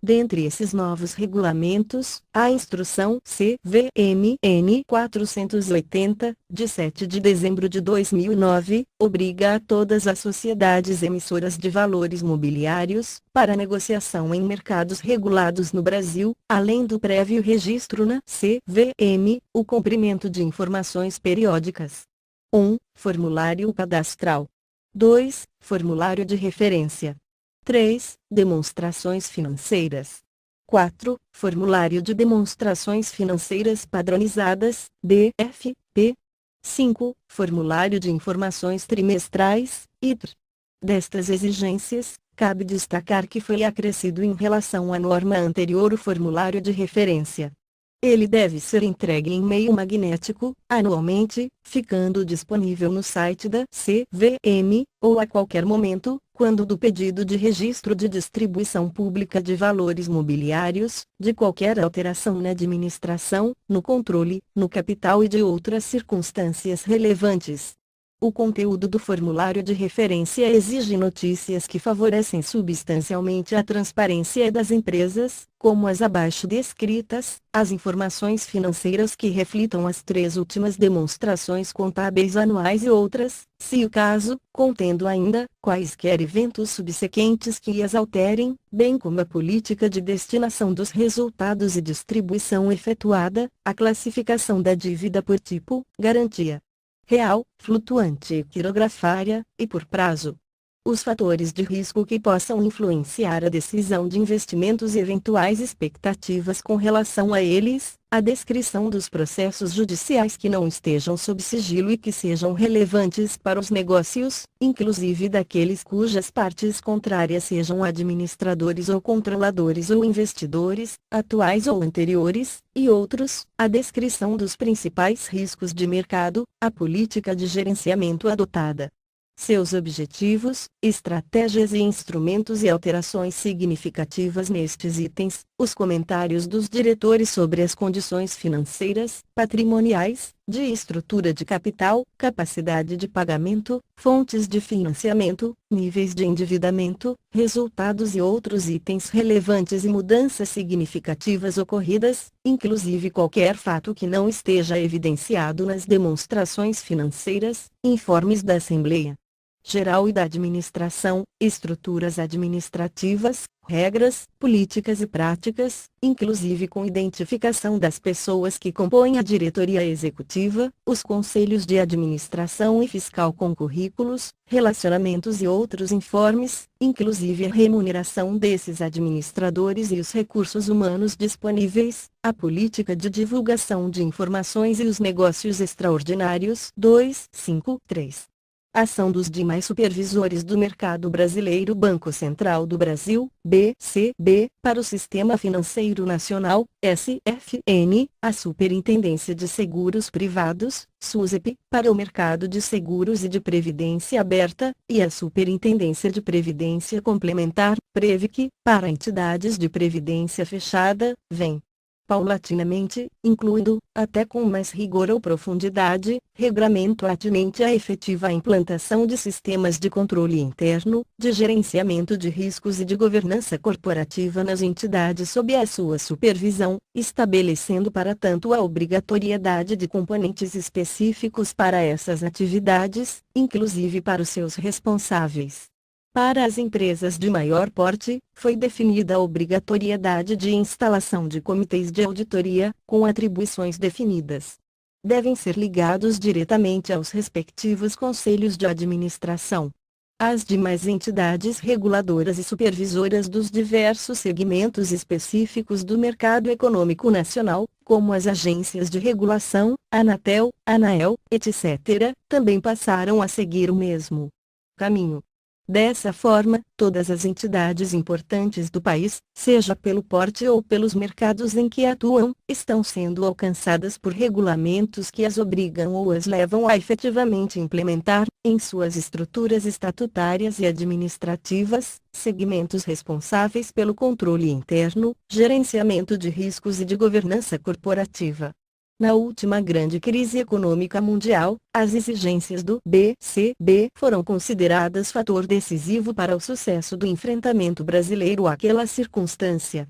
Dentre esses novos regulamentos, a Instrução CVM-N 480, de 7 de dezembro de 2009, obriga a todas as sociedades emissoras de valores mobiliários, para negociação em mercados regulados no Brasil, além do prévio registro na CVM, o cumprimento de informações periódicas. 1. Formulário cadastral. 2. Formulário de referência. 3. Demonstrações financeiras. 4. Formulário de demonstrações financeiras padronizadas, DFP. 5. Formulário de informações trimestrais, ITR. Destas exigências, cabe destacar que foi acrescido em relação à norma anterior o formulário de referência. Ele deve ser entregue em meio magnético, anualmente, ficando disponível no site da CVM, ou a qualquer momento, quando do pedido de registro de distribuição pública de valores mobiliários, de qualquer alteração na administração, no controle, no capital e de outras circunstâncias relevantes. O conteúdo do formulário de referência exige notícias que favorecem substancialmente a transparência das empresas, como as abaixo descritas, as informações financeiras que reflitam as 3 últimas demonstrações contábeis anuais e outras, se o caso, contendo ainda, quaisquer eventos subsequentes que as alterem, bem como a política de destinação dos resultados e distribuição efetuada, a classificação da dívida por tipo, garantia real, flutuante e quirografária, e por prazo. Os fatores de risco que possam influenciar a decisão de investimentos e eventuais expectativas com relação a eles, a descrição dos processos judiciais que não estejam sob sigilo e que sejam relevantes para os negócios, inclusive daqueles cujas partes contrárias sejam administradores ou controladores ou investidores, atuais ou anteriores, e outros, a descrição dos principais riscos de mercado, a política de gerenciamento adotada. seus objetivos, estratégias e instrumentos e alterações significativas nestes itens, os comentários dos diretores sobre as condições financeiras, patrimoniais, de estrutura de capital, capacidade de pagamento, fontes de financiamento, níveis de endividamento, resultados e outros itens relevantes e mudanças significativas ocorridas, inclusive qualquer fato que não esteja evidenciado nas demonstrações financeiras, informes da Assembleia Geral e da Administração, estruturas administrativas, regras, políticas e práticas, inclusive com identificação das pessoas que compõem a diretoria executiva, os conselhos de administração e fiscal com currículos, relacionamentos e outros informes, inclusive a remuneração desses administradores e os recursos humanos disponíveis, a política de divulgação de informações e os negócios extraordinários. 253. Ação dos demais supervisores do mercado brasileiro. Banco Central do Brasil, BCB, para o Sistema Financeiro Nacional, SFN, a Superintendência de Seguros Privados, SUSEP, para o mercado de seguros e de previdência aberta, e a Superintendência de Previdência Complementar, PREVIC, para entidades de previdência fechada, vem paulatinamente, incluindo, até com mais rigor ou profundidade, regramento atinente à efetiva implantação de sistemas de controle interno, de gerenciamento de riscos e de governança corporativa nas entidades sob a sua supervisão, estabelecendo para tanto a obrigatoriedade de componentes específicos para essas atividades, inclusive para os seus responsáveis. Para as empresas de maior porte, foi definida a obrigatoriedade de instalação de comitês de auditoria, com atribuições definidas. Devem ser ligados diretamente aos respectivos conselhos de administração. As demais entidades reguladoras e supervisoras dos diversos segmentos específicos do mercado econômico nacional, como as agências de regulação, Anatel, Anael, etc., também passaram a seguir o mesmo caminho. Dessa forma, todas as entidades importantes do país, seja pelo porte ou pelos mercados em que atuam, estão sendo alcançadas por regulamentos que as obrigam ou as levam a efetivamente implementar, em suas estruturas estatutárias e administrativas, segmentos responsáveis pelo controle interno, gerenciamento de riscos e de governança corporativa. Na última grande crise econômica mundial, as exigências do BCB foram consideradas fator decisivo para o sucesso do enfrentamento brasileiro àquela circunstância.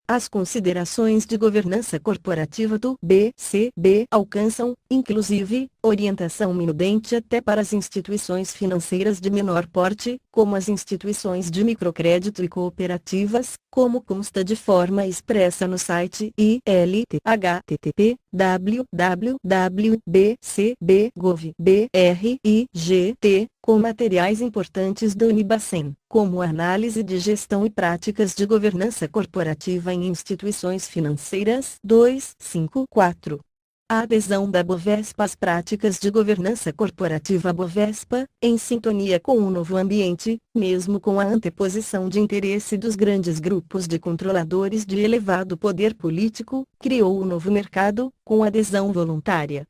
As considerações de governança corporativa do BCB alcançam, inclusive, orientação minudente até para as instituições financeiras de menor porte, como as instituições de microcrédito e cooperativas, como consta de forma expressa no site ilth-http://www.bcb.gov.br/igt, com materiais importantes do Unibacen, como análise de gestão e práticas de governança corporativa em instituições financeiras. 254. A adesão da Bovespa às práticas de governança corporativa. Bovespa, em sintonia com o novo ambiente, mesmo com a anteposição de interesse dos grandes grupos de controladores de elevado poder político, criou o novo mercado, com adesão voluntária.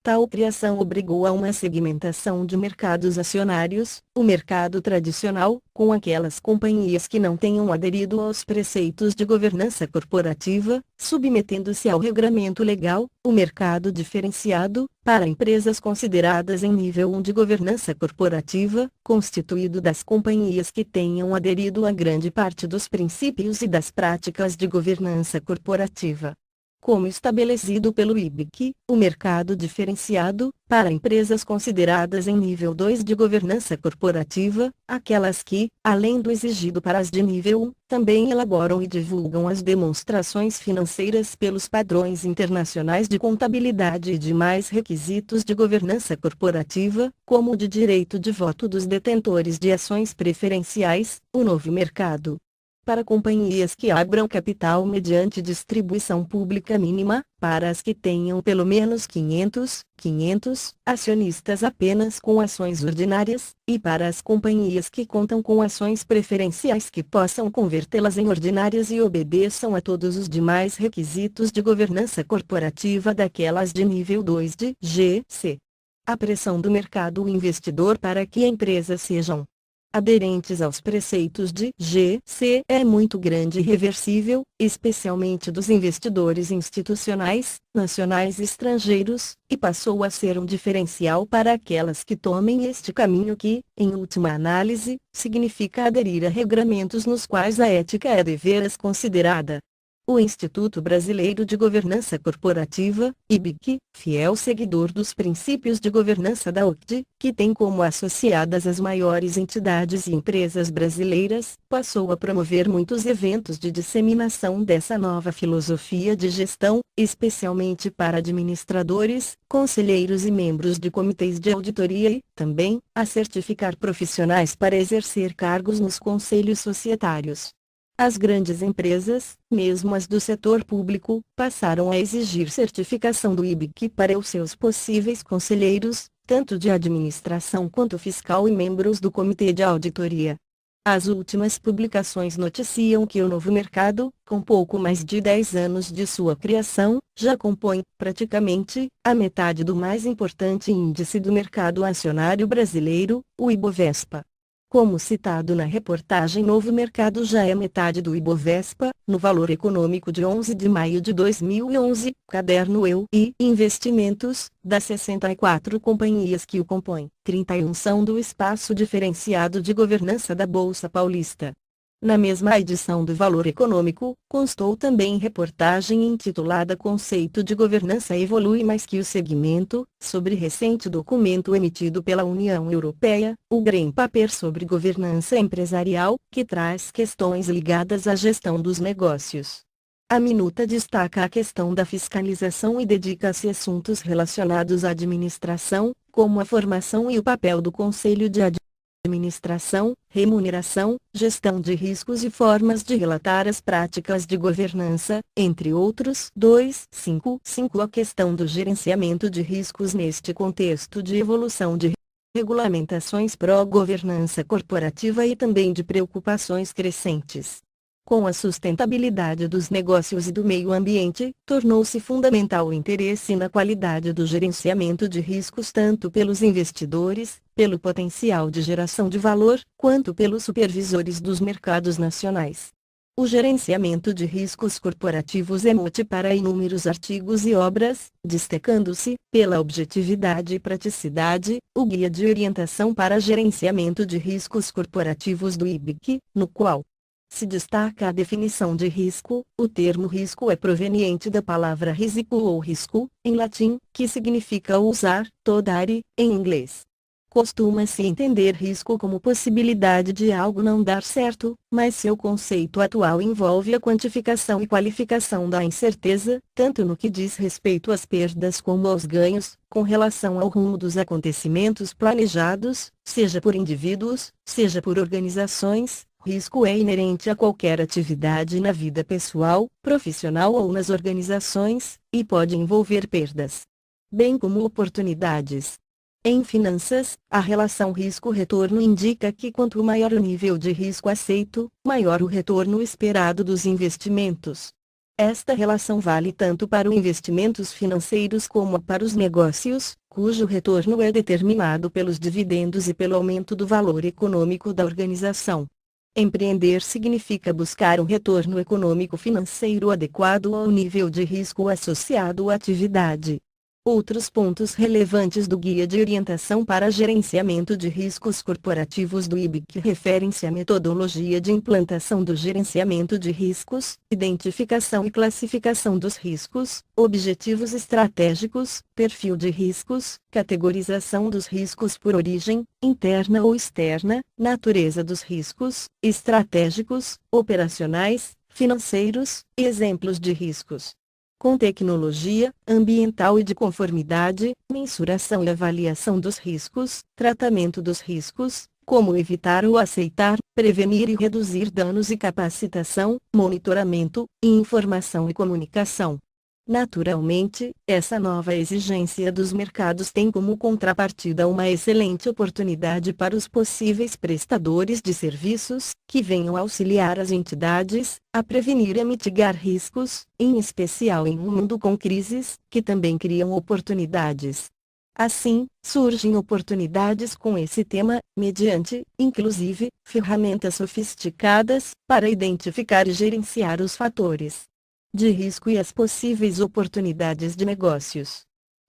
Tal criação obrigou a uma segmentação de mercados acionários, o mercado tradicional, com aquelas companhias que não tenham aderido aos preceitos de governança corporativa, submetendo-se ao regramento legal, o mercado diferenciado, para empresas consideradas em nível 1 de governança corporativa, constituído das companhias que tenham aderido a grande parte dos princípios e das práticas de governança corporativa. Como estabelecido pelo IBIC, o mercado diferenciado, para empresas consideradas em nível 2 de governança corporativa, aquelas que, além do exigido para as de nível 1, também elaboram e divulgam as demonstrações financeiras pelos padrões internacionais de contabilidade e demais requisitos de governança corporativa, como o de direito de voto dos detentores de ações preferenciais, o novo mercado. Para companhias que abram capital mediante distribuição pública mínima, para as que tenham pelo menos 500 acionistas apenas com ações ordinárias, e para as companhias que contam com ações preferenciais que possam convertê-las em ordinárias e obedeçam a todos os demais requisitos de governança corporativa daquelas de nível 2 de GC. A pressão do mercado investidor para que empresas sejam aderentes aos preceitos de GC é muito grande e reversível, especialmente dos investidores institucionais, nacionais e estrangeiros, e passou a ser um diferencial para aquelas que tomem este caminho que, em última análise, significa aderir a regramentos nos quais a ética é deveras considerada. O Instituto Brasileiro de Governança Corporativa, IBC, fiel seguidor dos princípios de governança da OCDE, que tem como associadas as maiores entidades e empresas brasileiras, passou a promover muitos eventos de disseminação dessa nova filosofia de gestão, especialmente para administradores, conselheiros e membros de comitês de auditoria e, também, a certificar profissionais para exercer cargos nos conselhos societários. As grandes empresas, mesmo as do setor público, passaram a exigir certificação do IBC para os seus possíveis conselheiros, tanto de administração quanto fiscal e membros do comitê de auditoria. As últimas publicações noticiam que o novo mercado, com pouco mais de 10 anos de sua criação, já compõe, praticamente, a metade do mais importante índice do mercado acionário brasileiro, o Ibovespa. Como citado na reportagem Novo Mercado já é metade do Ibovespa, no Valor Econômico de 11 de maio de 2011, caderno Eu e Investimentos, das 64 companhias que o compõem, 31 são do espaço diferenciado de governança da Bolsa Paulista. Na mesma edição do Valor Econômico, constou também reportagem intitulada Conceito de Governança Evolui Mais que o Segmento, sobre recente documento emitido pela União Europeia, o Green Paper sobre Governança Empresarial, que traz questões ligadas à gestão dos negócios. A minuta destaca a questão da fiscalização e dedica-se a assuntos relacionados à administração, como a formação e o papel do Conselho de Administração, remuneração, gestão de riscos e formas de relatar as práticas de governança, entre outros. 2.5.5 A questão do gerenciamento de riscos neste contexto de evolução de regulamentações pró-governança corporativa e também de preocupações crescentes com a sustentabilidade dos negócios e do meio ambiente, tornou-se fundamental o interesse na qualidade do gerenciamento de riscos tanto pelos investidores, pelo potencial de geração de valor, quanto pelos supervisores dos mercados nacionais. O gerenciamento de riscos corporativos é mote para inúmeros artigos e obras, destacando-se, pela objetividade e praticidade, o Guia de Orientação para Gerenciamento de Riscos Corporativos do IBC, no qual se destaca a definição de risco. O termo risco é proveniente da palavra risico ou risco, em latim, que significa usar, todare, em inglês. Costuma-se entender risco como possibilidade de algo não dar certo, mas seu conceito atual envolve a quantificação e qualificação da incerteza, tanto no que diz respeito às perdas como aos ganhos, com relação ao rumo dos acontecimentos planejados, seja por indivíduos, seja por organizações. Risco é inerente a qualquer atividade na vida pessoal, profissional ou nas organizações, e pode envolver perdas, bem como oportunidades. Em finanças, a relação risco-retorno indica que quanto maior o nível de risco aceito, maior o retorno esperado dos investimentos. Esta relação vale tanto para os investimentos financeiros como para os negócios, cujo retorno é determinado pelos dividendos e pelo aumento do valor econômico da organização. Empreender significa buscar um retorno econômico financeiro adequado ao nível de risco associado à atividade. Outros pontos relevantes do Guia de Orientação para Gerenciamento de Riscos Corporativos do IBC referem-se à metodologia de implantação do gerenciamento de riscos, identificação e classificação dos riscos, objetivos estratégicos, perfil de riscos, categorização dos riscos por origem, interna ou externa, natureza dos riscos, estratégicos, operacionais, financeiros, e exemplos de riscos. Com tecnologia, ambiental e de conformidade, mensuração e avaliação dos riscos, tratamento dos riscos, como evitar ou aceitar, prevenir e reduzir danos e capacitação, monitoramento, e informação e comunicação. Naturalmente, essa nova exigência dos mercados tem como contrapartida uma excelente oportunidade para os possíveis prestadores de serviços, que venham auxiliar as entidades a prevenir e a mitigar riscos, em especial em um mundo com crises, que também criam oportunidades. Assim, surgem oportunidades com esse tema, mediante, inclusive, ferramentas sofisticadas, para identificar e gerenciar os fatores de risco e as possíveis oportunidades de negócios.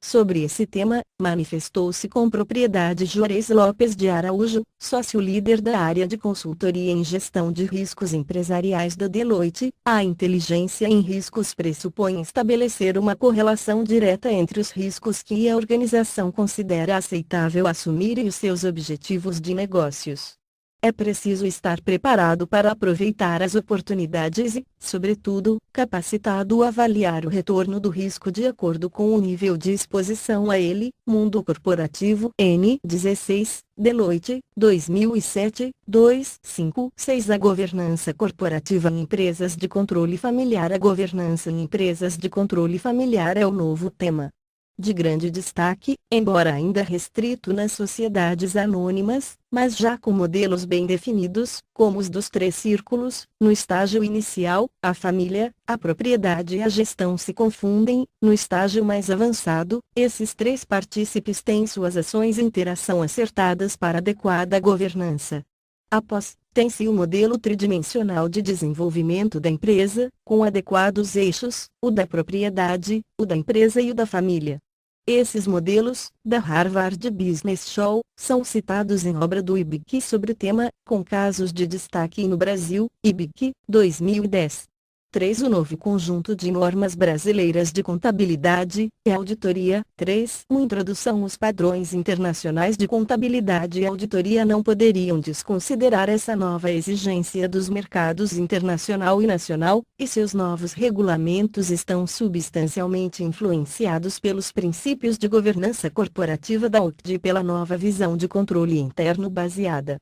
Sobre esse tema, manifestou-se com propriedade Juarez Lopes de Araújo, sócio-líder da área de consultoria em gestão de riscos empresariais da Deloitte. A inteligência em riscos pressupõe estabelecer uma correlação direta entre os riscos que a organização considera aceitável assumir e os seus objetivos de negócios. É preciso estar preparado para aproveitar as oportunidades e, sobretudo, capacitado a avaliar o retorno do risco de acordo com o nível de exposição a ele. Mundo Corporativo N16, Deloitte, 2007, 256. A governança corporativa em empresas de controle familiar. A governança em empresas de controle familiar é o novo tema de grande destaque, embora ainda restrito nas sociedades anônimas, mas já com modelos bem definidos, como os dos 3 círculos. No estágio inicial, a família, a propriedade e a gestão se confundem. No estágio mais avançado, esses 3 partícipes têm suas ações e interação acertadas para adequada governança. Após, tem-se o modelo tridimensional de desenvolvimento da empresa, com adequados eixos, o da propriedade, o da empresa e o da família. Esses modelos, da Harvard Business School, são citados em obra do IBIC sobre o tema, com casos de destaque no Brasil, IBIC, 2010. 3. O novo conjunto de normas brasileiras de contabilidade e auditoria. 3. Uma introdução. Os padrões internacionais de contabilidade e auditoria não poderiam desconsiderar essa nova exigência dos mercados internacional e nacional, e seus novos regulamentos estão substancialmente influenciados pelos princípios de governança corporativa da OCDE e pela nova visão de controle interno baseada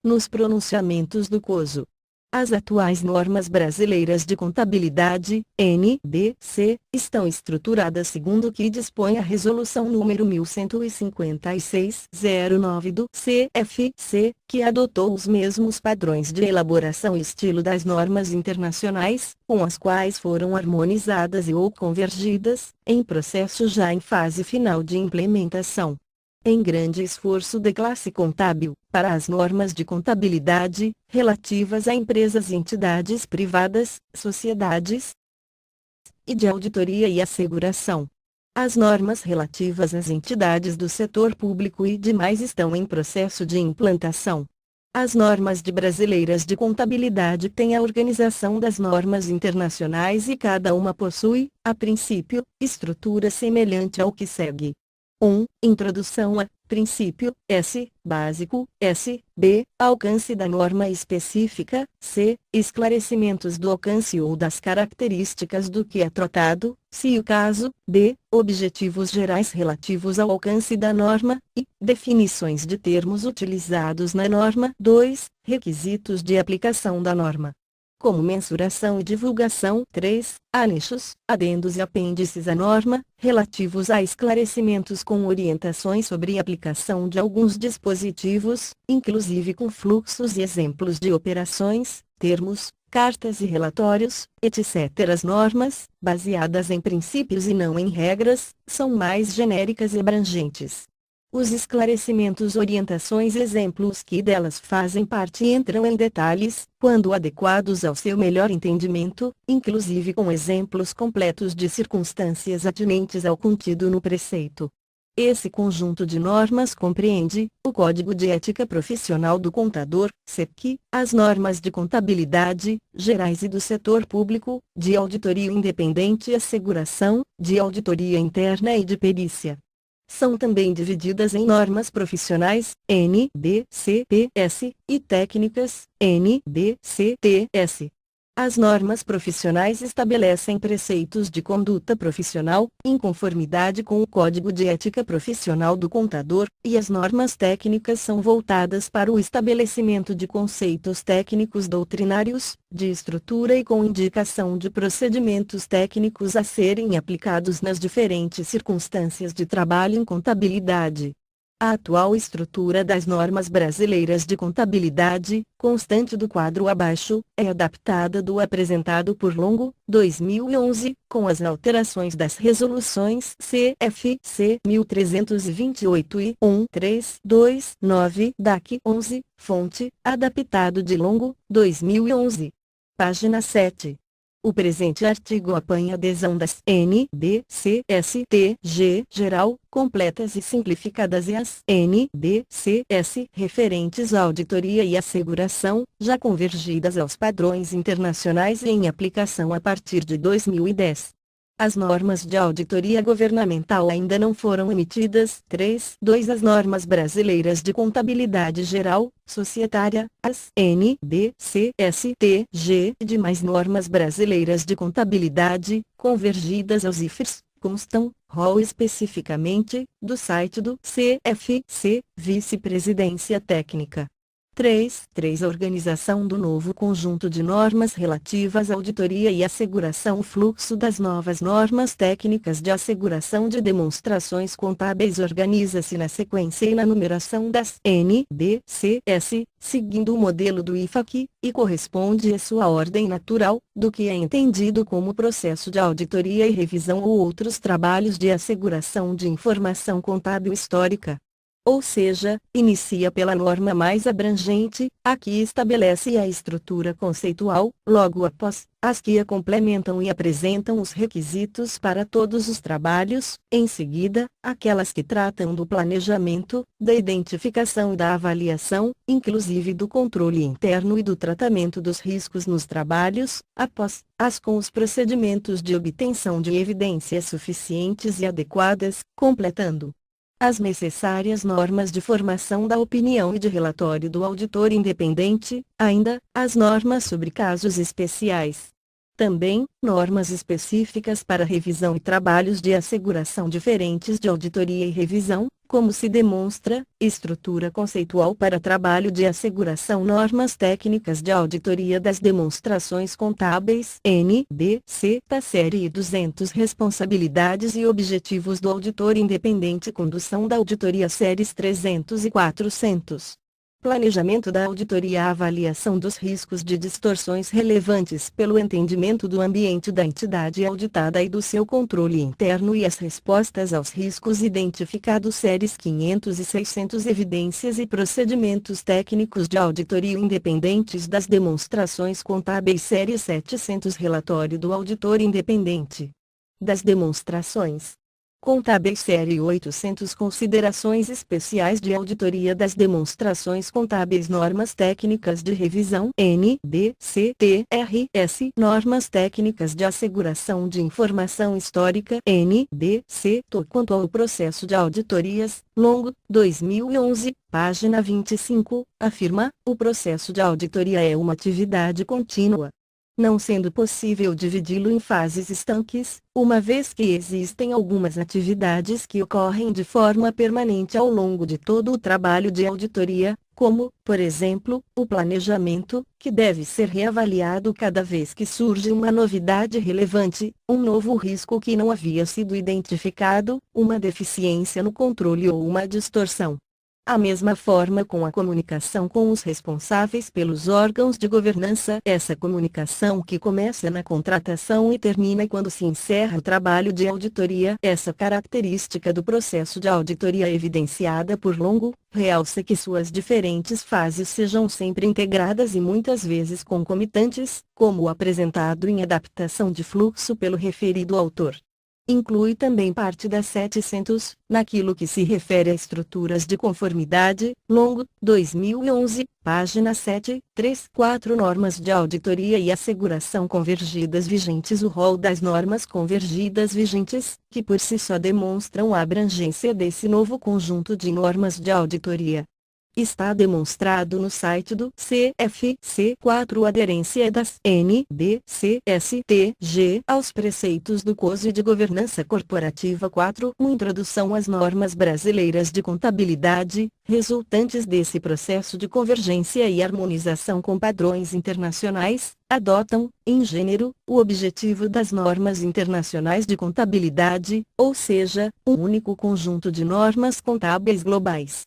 nos pronunciamentos do COSO. As atuais normas brasileiras de contabilidade, NBC, estão estruturadas segundo o que dispõe a Resolução número 1156/09 do CFC, que adotou os mesmos padrões de elaboração e estilo das normas internacionais, com as quais foram harmonizadas e ou convergidas, em processo já em fase final de implementação. Em grande esforço da classe contábil, para as normas de contabilidade, relativas a empresas e entidades privadas, sociedades e de auditoria e asseguração. As normas relativas às entidades do setor público e demais estão em processo de implantação. As normas brasileiras de contabilidade têm a organização das normas internacionais e cada uma possui, a princípio, estrutura semelhante ao que segue. 1. Introdução a, princípio, S, básico, S, B, alcance da norma específica, C, esclarecimentos do alcance ou das características do que é tratado, se o caso, D, objetivos gerais relativos ao alcance da norma, e, definições de termos utilizados na norma. 2, requisitos de aplicação da norma, como mensuração e divulgação. 3. Anexos, adendos e apêndices à norma, relativos a esclarecimentos com orientações sobre a aplicação de alguns dispositivos, inclusive com fluxos e exemplos de operações, termos, cartas e relatórios, etc. As normas, baseadas em princípios e não em regras, são mais genéricas e abrangentes. Os esclarecimentos, orientações e exemplos que delas fazem parte entram em detalhes, quando adequados ao seu melhor entendimento, inclusive com exemplos completos de circunstâncias atinentes ao contido no preceito. Esse conjunto de normas compreende o Código de Ética Profissional do Contador, CEPC, as normas de contabilidade, gerais e do setor público, de auditoria independente e asseguração, de auditoria interna e de perícia. São também divididas em normas profissionais, NBCPS, e técnicas, NBCTS. As normas profissionais estabelecem preceitos de conduta profissional, em conformidade com o Código de Ética Profissional do Contador, e as normas técnicas são voltadas para o estabelecimento de conceitos técnicos doutrinários, de estrutura e com indicação de procedimentos técnicos a serem aplicados nas diferentes circunstâncias de trabalho em contabilidade. A atual estrutura das normas brasileiras de contabilidade, constante do quadro abaixo, é adaptada do apresentado por Longo, 2011, com as alterações das resoluções CFC 1328 e 1329 DAC 11, fonte, adaptado de Longo, 2011. Página 7. O presente artigo apanha adesão das NBCSTG geral, completas e simplificadas e as NBCS referentes à auditoria e asseguração, já convergidas aos padrões internacionais e em aplicação a partir de 2010. As normas de auditoria governamental ainda não foram emitidas. 3.2 As normas brasileiras de contabilidade geral, societária, as NBCSTG e demais normas brasileiras de contabilidade, convergidas aos IFRS, constam, rol especificamente, do site do CFC, Vice-Presidência Técnica. 3. Organização do novo conjunto de normas relativas à auditoria e asseguração. O fluxo das novas normas técnicas de asseguração de demonstrações contábeis organiza-se na sequência e na numeração das NBCS, seguindo o modelo do IFAQ, e corresponde à sua ordem natural, do que é entendido como processo de auditoria e revisão ou outros trabalhos de asseguração de informação contábil histórica. Ou seja, inicia pela norma mais abrangente, a que estabelece a estrutura conceitual, logo após, as que a complementam e apresentam os requisitos para todos os trabalhos, em seguida, aquelas que tratam do planejamento, da identificação e da avaliação, inclusive do controle interno e do tratamento dos riscos nos trabalhos, após, as com os procedimentos de obtenção de evidências suficientes e adequadas, completando as necessárias normas de formação da opinião e de relatório do auditor independente, ainda, as normas sobre casos especiais. Também, normas específicas para revisão e trabalhos de asseguração diferentes de auditoria e revisão, como se demonstra, estrutura conceitual para trabalho de asseguração. Normas técnicas de auditoria das demonstrações contábeis, NBC, da série 200 Responsabilidades e objetivos do auditor independente. Condução da auditoria séries 300 e 400. Planejamento da auditoria. A avaliação dos riscos de distorções relevantes pelo entendimento do ambiente da entidade auditada e do seu controle interno e as respostas aos riscos identificados. Séries 500 e 600 Evidências e procedimentos técnicos de auditoria independentes das demonstrações contábeis. Série 700 Relatório do auditor independente das demonstrações contábeis. Série 800 Considerações especiais de auditoria das demonstrações contábeis. Normas técnicas de revisão NBC-TRS. Normas técnicas de asseguração de informação histórica NBC-TO. Quanto ao processo de auditorias, Longo, 2011, página 25, afirma: o processo de auditoria é uma atividade contínua, não sendo possível dividi-lo em fases estanques, uma vez que existem algumas atividades que ocorrem de forma permanente ao longo de todo o trabalho de auditoria, como, por exemplo, o planejamento, que deve ser reavaliado cada vez que surge uma novidade relevante, um novo risco que não havia sido identificado, uma deficiência no controle ou uma distorção. A mesma forma com a comunicação com os responsáveis pelos órgãos de governança. Essa comunicação que começa na contratação e termina quando se encerra o trabalho de auditoria. Essa característica do processo de auditoria evidenciada por Longo, realça que suas diferentes fases sejam sempre integradas e muitas vezes concomitantes, como apresentado em adaptação de fluxo pelo referido autor. Inclui também parte das 700, naquilo que se refere a estruturas de conformidade. Longo, 2011, página 7, 3, 4 Normas de auditoria e asseguração convergidas vigentes. O rol das normas convergidas vigentes, que por si só demonstram a abrangência desse novo conjunto de normas de auditoria. Está demonstrado no site do CFC 4 a aderência das NBCSTG aos preceitos do COSE de Governança Corporativa 4. Introdução às normas brasileiras de contabilidade, resultantes desse processo de convergência e harmonização com padrões internacionais, adotam, em gênero, o objetivo das normas internacionais de contabilidade, ou seja, um único conjunto de normas contábeis globais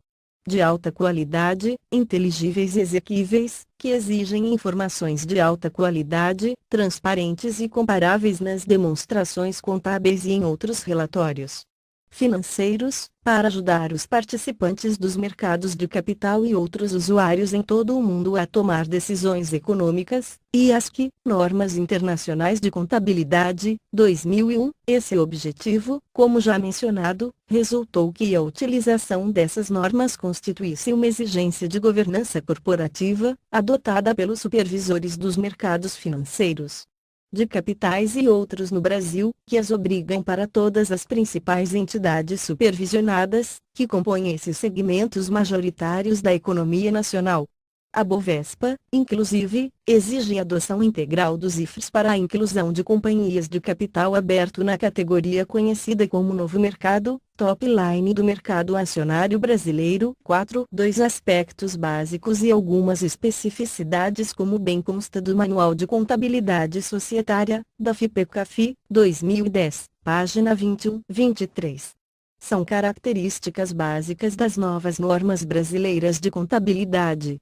de alta qualidade, inteligíveis e exequíveis, que exigem informações de alta qualidade, transparentes e comparáveis nas demonstrações contábeis e em outros relatórios financeiros, para ajudar os participantes dos mercados de capital e outros usuários em todo o mundo a tomar decisões econômicas, IASC, Normas Internacionais de Contabilidade, 2001. Esse objetivo, como já mencionado, resultou que a utilização dessas normas constituísse uma exigência de governança corporativa, adotada pelos supervisores dos mercados financeiros de capitais e outros no Brasil, que as obrigam para todas as principais entidades supervisionadas, que compõem esses segmentos majoritários da economia nacional. A Bovespa, inclusive, exige a adoção integral dos IFRS para a inclusão de companhias de capital aberto na categoria conhecida como Novo Mercado, top line do mercado acionário brasileiro. 4. Dois aspectos básicos e algumas especificidades, como bem consta do Manual de Contabilidade Societária, da FIPECAFI, 2010, página 21-23. São características básicas das novas normas brasileiras de contabilidade.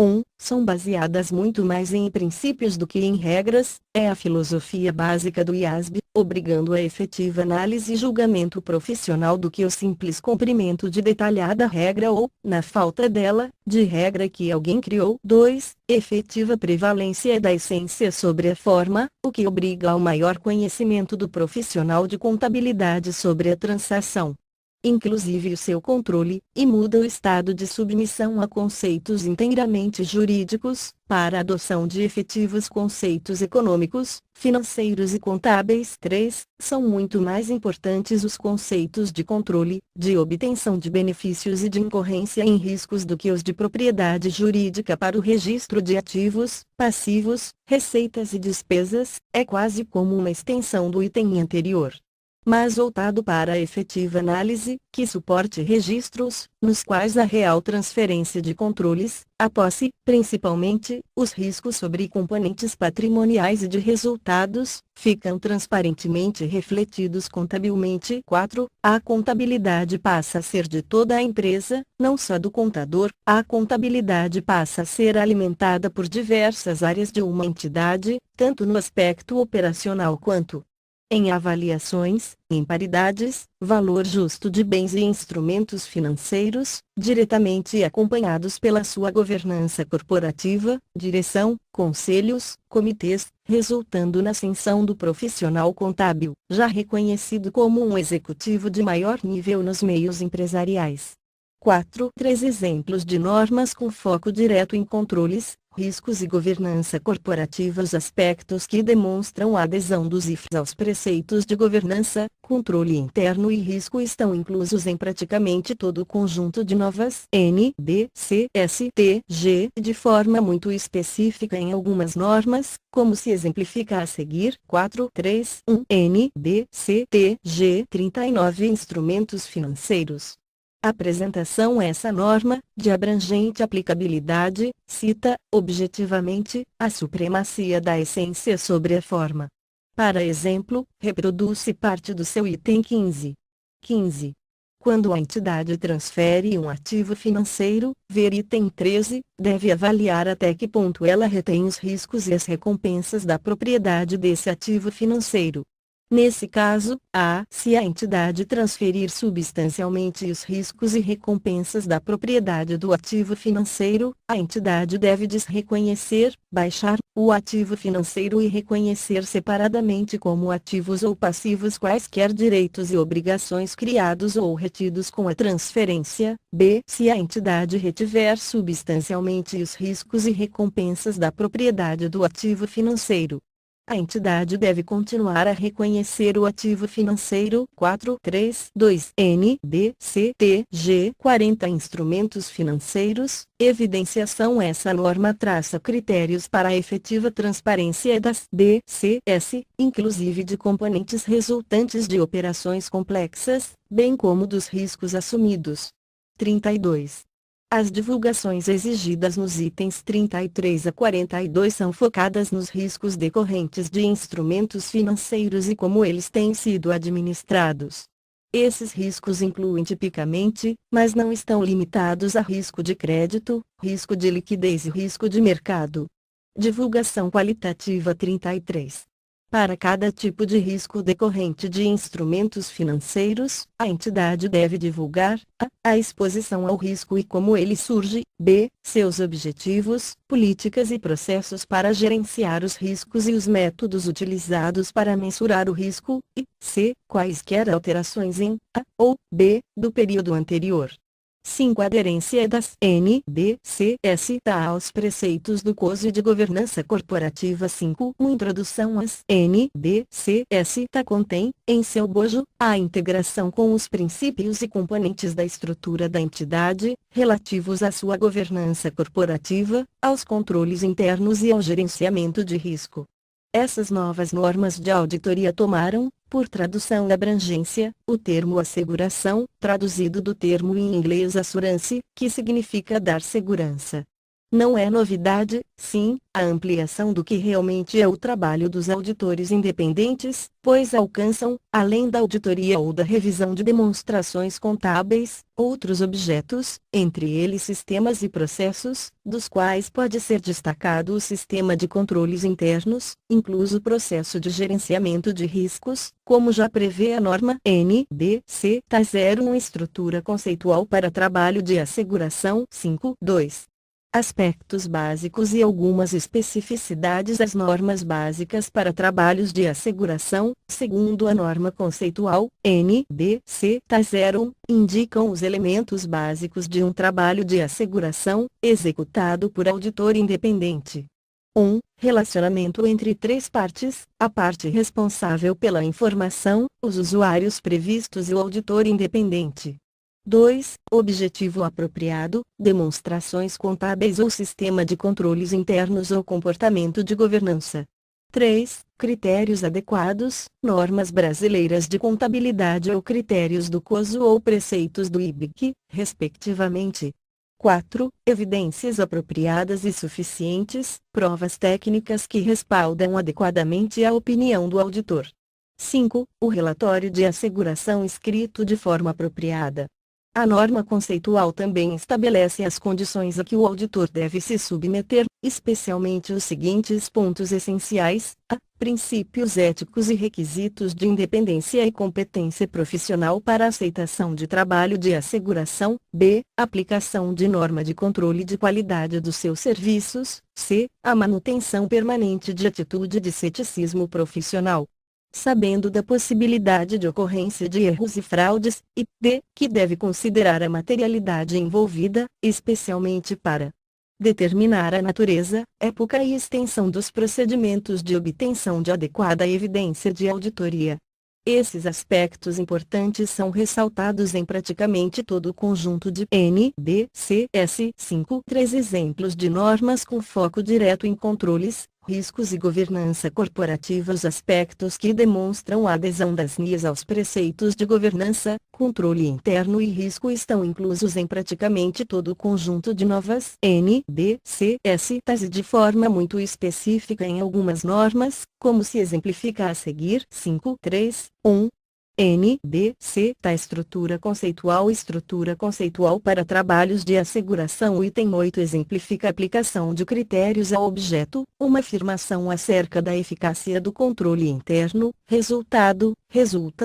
1. São baseadas muito mais em princípios do que em regras, é a filosofia básica do IASB, obrigando a efetiva análise e julgamento profissional do que o simples cumprimento de detalhada regra ou, na falta dela, de regra que alguém criou. 2. Efetiva prevalência da essência sobre a forma, o que obriga ao maior conhecimento do profissional de contabilidade sobre a transação, inclusive o seu controle, e muda o estado de submissão a conceitos inteiramente jurídicos, para a adoção de efetivos conceitos econômicos, financeiros e contábeis. 3. São muito mais importantes os conceitos de controle, de obtenção de benefícios e de incorrência em riscos do que os de propriedade jurídica para o registro de ativos, passivos, receitas e despesas. É quase como uma extensão do item anterior, mas voltado para a efetiva análise, que suporte registros, nos quais a real transferência de controles, a posse, principalmente, os riscos sobre componentes patrimoniais e de resultados, ficam transparentemente refletidos contabilmente. 4. A contabilidade passa a ser de toda a empresa, não só do contador. A contabilidade passa a ser alimentada por diversas áreas de uma entidade, tanto no aspecto operacional quanto em avaliações, imparidades, valor justo de bens e instrumentos financeiros, diretamente acompanhados pela sua governança corporativa, direção, conselhos, comitês, resultando na ascensão do profissional contábil, já reconhecido como um executivo de maior nível nos meios empresariais. 4. 3 exemplos de normas com foco direto em controles, riscos e governança corporativa. Os aspectos que demonstram a adesão dos IFRS aos preceitos de governança, controle interno e risco estão inclusos em praticamente todo o conjunto de novas NBCSTG, de forma muito específica em algumas normas, como se exemplifica a seguir. 4.3.1 NBCTG 39 Instrumentos financeiros. Apresentação. Essa norma, de abrangente aplicabilidade, cita, objetivamente, a supremacia da essência sobre a forma. Para exemplo, reproduz-se parte do seu item 15. 15. Quando a entidade transfere um ativo financeiro, ver item 13, deve avaliar até que ponto ela retém os riscos e as recompensas da propriedade desse ativo financeiro. Nesse caso, se a entidade transferir substancialmente os riscos e recompensas da propriedade do ativo financeiro, a entidade deve desreconhecer, baixar, o ativo financeiro e reconhecer separadamente como ativos ou passivos quaisquer direitos e obrigações criados ou retidos com a transferência. Se a entidade retiver substancialmente os riscos e recompensas da propriedade do ativo financeiro, A entidade deve continuar a reconhecer o ativo financeiro 432 NBCTG 40 instrumentos financeiros. Evidenciação. Essa norma traça critérios para a efetiva transparência das DCS, inclusive de componentes resultantes de operações complexas, bem como dos riscos assumidos. 32. As divulgações exigidas nos itens 33 a 42 são focadas nos riscos decorrentes de instrumentos financeiros e como eles têm sido administrados. Esses riscos incluem tipicamente, mas não estão limitados a risco de crédito, risco de liquidez e risco de mercado. Divulgação qualitativa 33. Para cada tipo de risco decorrente de instrumentos financeiros, a entidade deve divulgar a exposição ao risco e como ele surge, b. seus objetivos, políticas e processos para gerenciar os riscos e os métodos utilizados para mensurar o risco, e c. quaisquer alterações em a ou b. do período anterior. 5. Aderência das NBCS aos preceitos do COSO e de governança corporativa. 5. Introdução às NBCS contém, em seu bojo, a integração com os princípios e componentes da estrutura da entidade, relativos à sua governança corporativa, aos controles internos e ao gerenciamento de risco. Essas novas normas de auditoria tomaram, por tradução da abrangência, o termo asseguração, traduzido do termo em inglês assurance, que significa dar segurança. Não é novidade, sim, a ampliação do que realmente é o trabalho dos auditores independentes, pois alcançam, além da auditoria ou da revisão de demonstrações contábeis, outros objetos, entre eles sistemas e processos, dos quais pode ser destacado o sistema de controles internos, incluso o processo de gerenciamento de riscos, como já prevê a norma NBC TAS01 estrutura conceitual para trabalho de asseguração 5.2. Aspectos básicos e algumas especificidades. As normas básicas para trabalhos de asseguração, segundo a norma conceitual, NBC TAS01, indicam os elementos básicos de um trabalho de asseguração, executado por auditor independente. 1. Relacionamento entre três partes, a parte responsável pela informação, os usuários previstos e o auditor independente. 2. Objetivo apropriado, demonstrações contábeis ou sistema de controles internos ou comportamento de governança. 3. Critérios adequados, normas brasileiras de contabilidade ou critérios do COSO ou preceitos do IBIC, respectivamente. 4. Evidências apropriadas e suficientes, provas técnicas que respaldam adequadamente a opinião do auditor. 5. O relatório de asseguração escrito de forma apropriada. A norma conceitual também estabelece as condições a que o auditor deve se submeter, especialmente os seguintes pontos essenciais: a. Princípios éticos e requisitos de independência e competência profissional para aceitação de trabalho de asseguração. B. Aplicação de norma de controle de qualidade dos seus serviços. C. A manutenção permanente de atitude de ceticismo profissional, sabendo da possibilidade de ocorrência de erros e fraudes, e d. que deve considerar a materialidade envolvida, especialmente para determinar a natureza, época e extensão dos procedimentos de obtenção de adequada evidência de auditoria. Esses aspectos importantes são ressaltados em praticamente todo o conjunto de NBCS 5.3 exemplos de normas com foco direto em controles, riscos e governança corporativa. Os aspectos que demonstram a adesão das NIAs aos preceitos de governança, controle interno e risco estão inclusos em praticamente todo o conjunto de novas NBCS TAS e de forma muito específica em algumas normas, como se exemplifica a seguir. 5.3.1 NBC TAS estrutura conceitual para trabalhos de asseguração. O item 8 exemplifica a aplicação de critérios ao objeto, uma afirmação acerca da eficácia do controle interno, resulta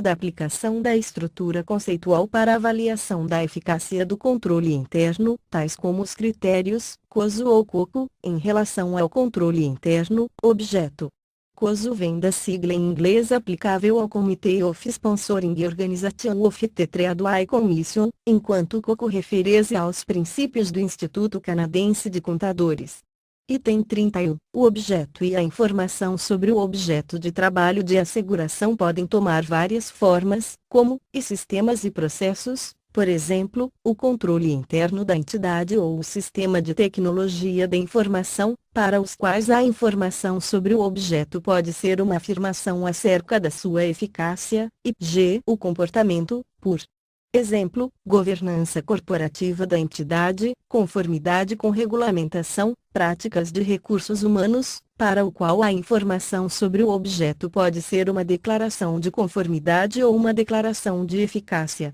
da aplicação da estrutura conceitual para avaliação da eficácia do controle interno, tais como os critérios, COSO ou COCO, em relação ao controle interno, objeto. COSO vem da sigla em inglês aplicável ao Committee of Sponsoring Organization of the Trade Eye Commission, enquanto COCO refere-se aos princípios do Instituto Canadense de Contadores. Item 31. O objeto e a informação sobre o objeto de trabalho de asseguração podem tomar várias formas, como, e sistemas e processos, por exemplo, o controle interno da entidade ou o sistema de tecnologia da informação, para os quais a informação sobre o objeto pode ser uma afirmação acerca da sua eficácia, e g. o comportamento, por exemplo, governança corporativa da entidade, conformidade com regulamentação, práticas de recursos humanos, para o qual a informação sobre o objeto pode ser uma declaração de conformidade ou uma declaração de eficácia.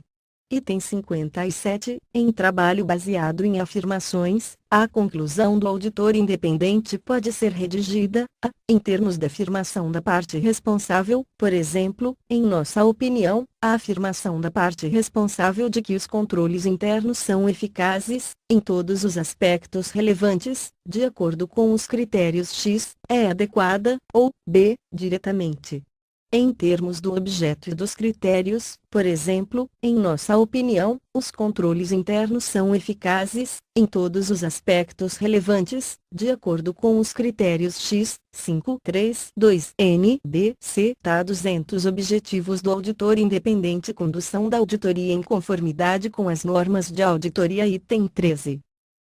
Item 57. Em trabalho baseado em afirmações, a conclusão do auditor independente pode ser redigida, em termos de afirmação da parte responsável, por exemplo, em nossa opinião, a afirmação da parte responsável de que os controles internos são eficazes, em todos os aspectos relevantes, de acordo com os critérios X, é adequada, ou, B, diretamente. Em termos do objeto e dos critérios, por exemplo, em nossa opinião, os controles internos são eficazes, em todos os aspectos relevantes, de acordo com os critérios X, 5.3.2 N, B, C. Tá 200 Objetivos do auditor independente. Condução da auditoria em conformidade com as normas de auditoria. Item 13.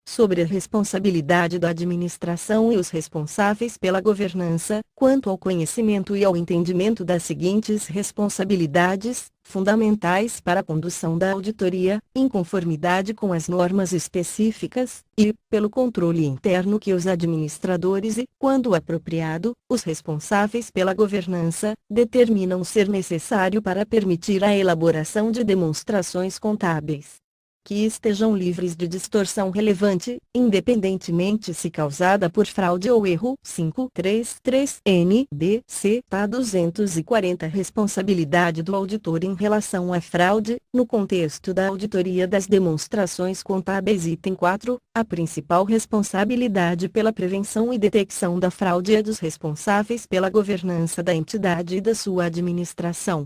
Sobre a responsabilidade da administração e os responsáveis pela governança, quanto ao conhecimento e ao entendimento das seguintes responsabilidades, fundamentais para a condução da auditoria, em conformidade com as normas específicas, e, pelo controle interno que os administradores e, quando apropriado, os responsáveis pela governança, determinam ser necessário para permitir a elaboração de demonstrações contábeis que estejam livres de distorção relevante, independentemente se causada por fraude ou erro. 5.3.3 N, B, C. Tá 240 Responsabilidade do auditor em relação à fraude, no contexto da auditoria das demonstrações contábeis. Item 4. A principal responsabilidade pela prevenção e detecção da fraude é dos responsáveis pela governança da entidade e da sua administração.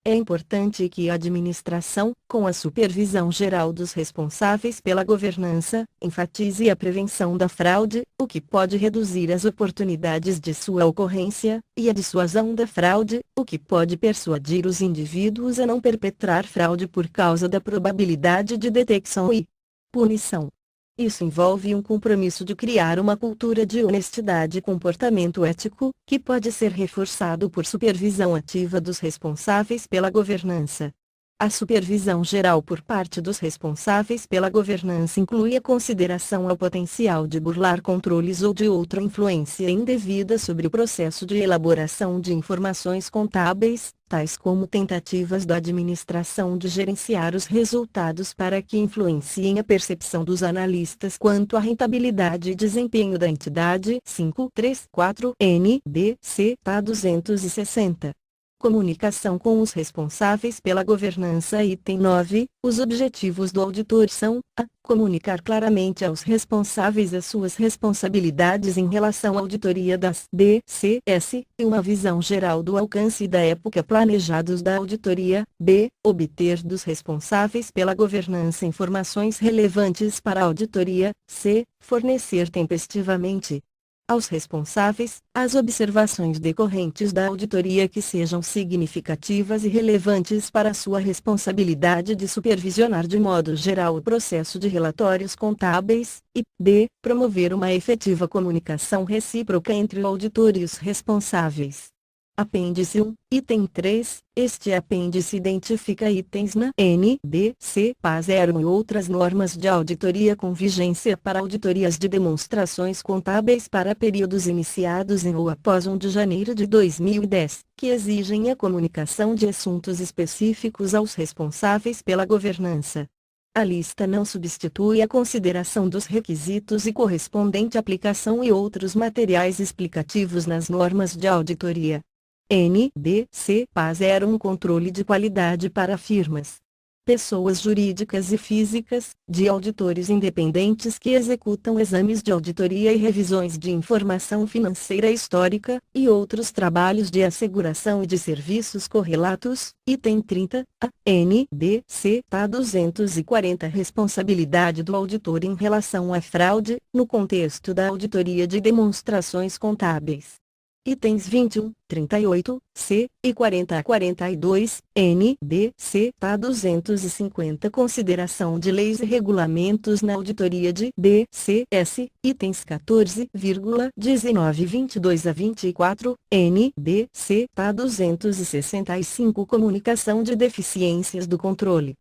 É importante que a administração, com a supervisão geral dos responsáveis pela governança, enfatize a prevenção da fraude, o que pode reduzir as oportunidades de sua ocorrência, e a dissuasão da fraude, o que pode persuadir os indivíduos a não perpetrar fraude por causa da probabilidade de detecção e punição. Isso envolve um compromisso de criar uma cultura de honestidade e comportamento ético, que pode ser reforçado por supervisão ativa dos responsáveis pela governança. A supervisão geral por parte dos responsáveis pela governança inclui a consideração ao potencial de burlar controles ou de outra influência indevida sobre o processo de elaboração de informações contábeis, tais como tentativas da administração de gerenciar os resultados para que influenciem a percepção dos analistas quanto à rentabilidade e desempenho da entidade. 5.3.4 N, B, C. Tá 260. Comunicação com os responsáveis pela governança. Item 9. Os objetivos do auditor são: a. Comunicar claramente aos responsáveis as suas responsabilidades em relação à auditoria das DCS, e uma visão geral do alcance e da época planejados da auditoria. B. Obter dos responsáveis pela governança informações relevantes para a auditoria. C. Fornecer tempestivamente aos responsáveis as observações decorrentes da auditoria que sejam significativas e relevantes para sua responsabilidade de supervisionar de modo geral o processo de relatórios contábeis, e d. Promover uma efetiva comunicação recíproca entre o auditor e os responsáveis. Apêndice 1, item 3, este apêndice identifica itens na N, B, C, PA 0 e outras normas de auditoria com vigência para auditorias de demonstrações contábeis para períodos iniciados em ou após 1 de janeiro de 2010, que exigem a comunicação de assuntos específicos aos responsáveis pela governança. A lista não substitui a consideração dos requisitos e correspondente aplicação e outros materiais explicativos nas normas de auditoria. N, B, C, PA 01 Controle de qualidade para firmas. pessoas jurídicas e físicas, de auditores independentes que executam exames de auditoria e revisões de informação financeira histórica, e outros trabalhos de asseguração e de serviços correlatos. Item 30, a NBC tá 240 Responsabilidade do auditor em relação à fraude, no contexto da auditoria de demonstrações contábeis. Itens 21, 38, C, e 40 a 42, N, B, C, tá 250 Consideração de leis e regulamentos na auditoria de B, C, S, itens 14,19 22 a 24, N, B, C, tá 265 Comunicação de deficiências do controle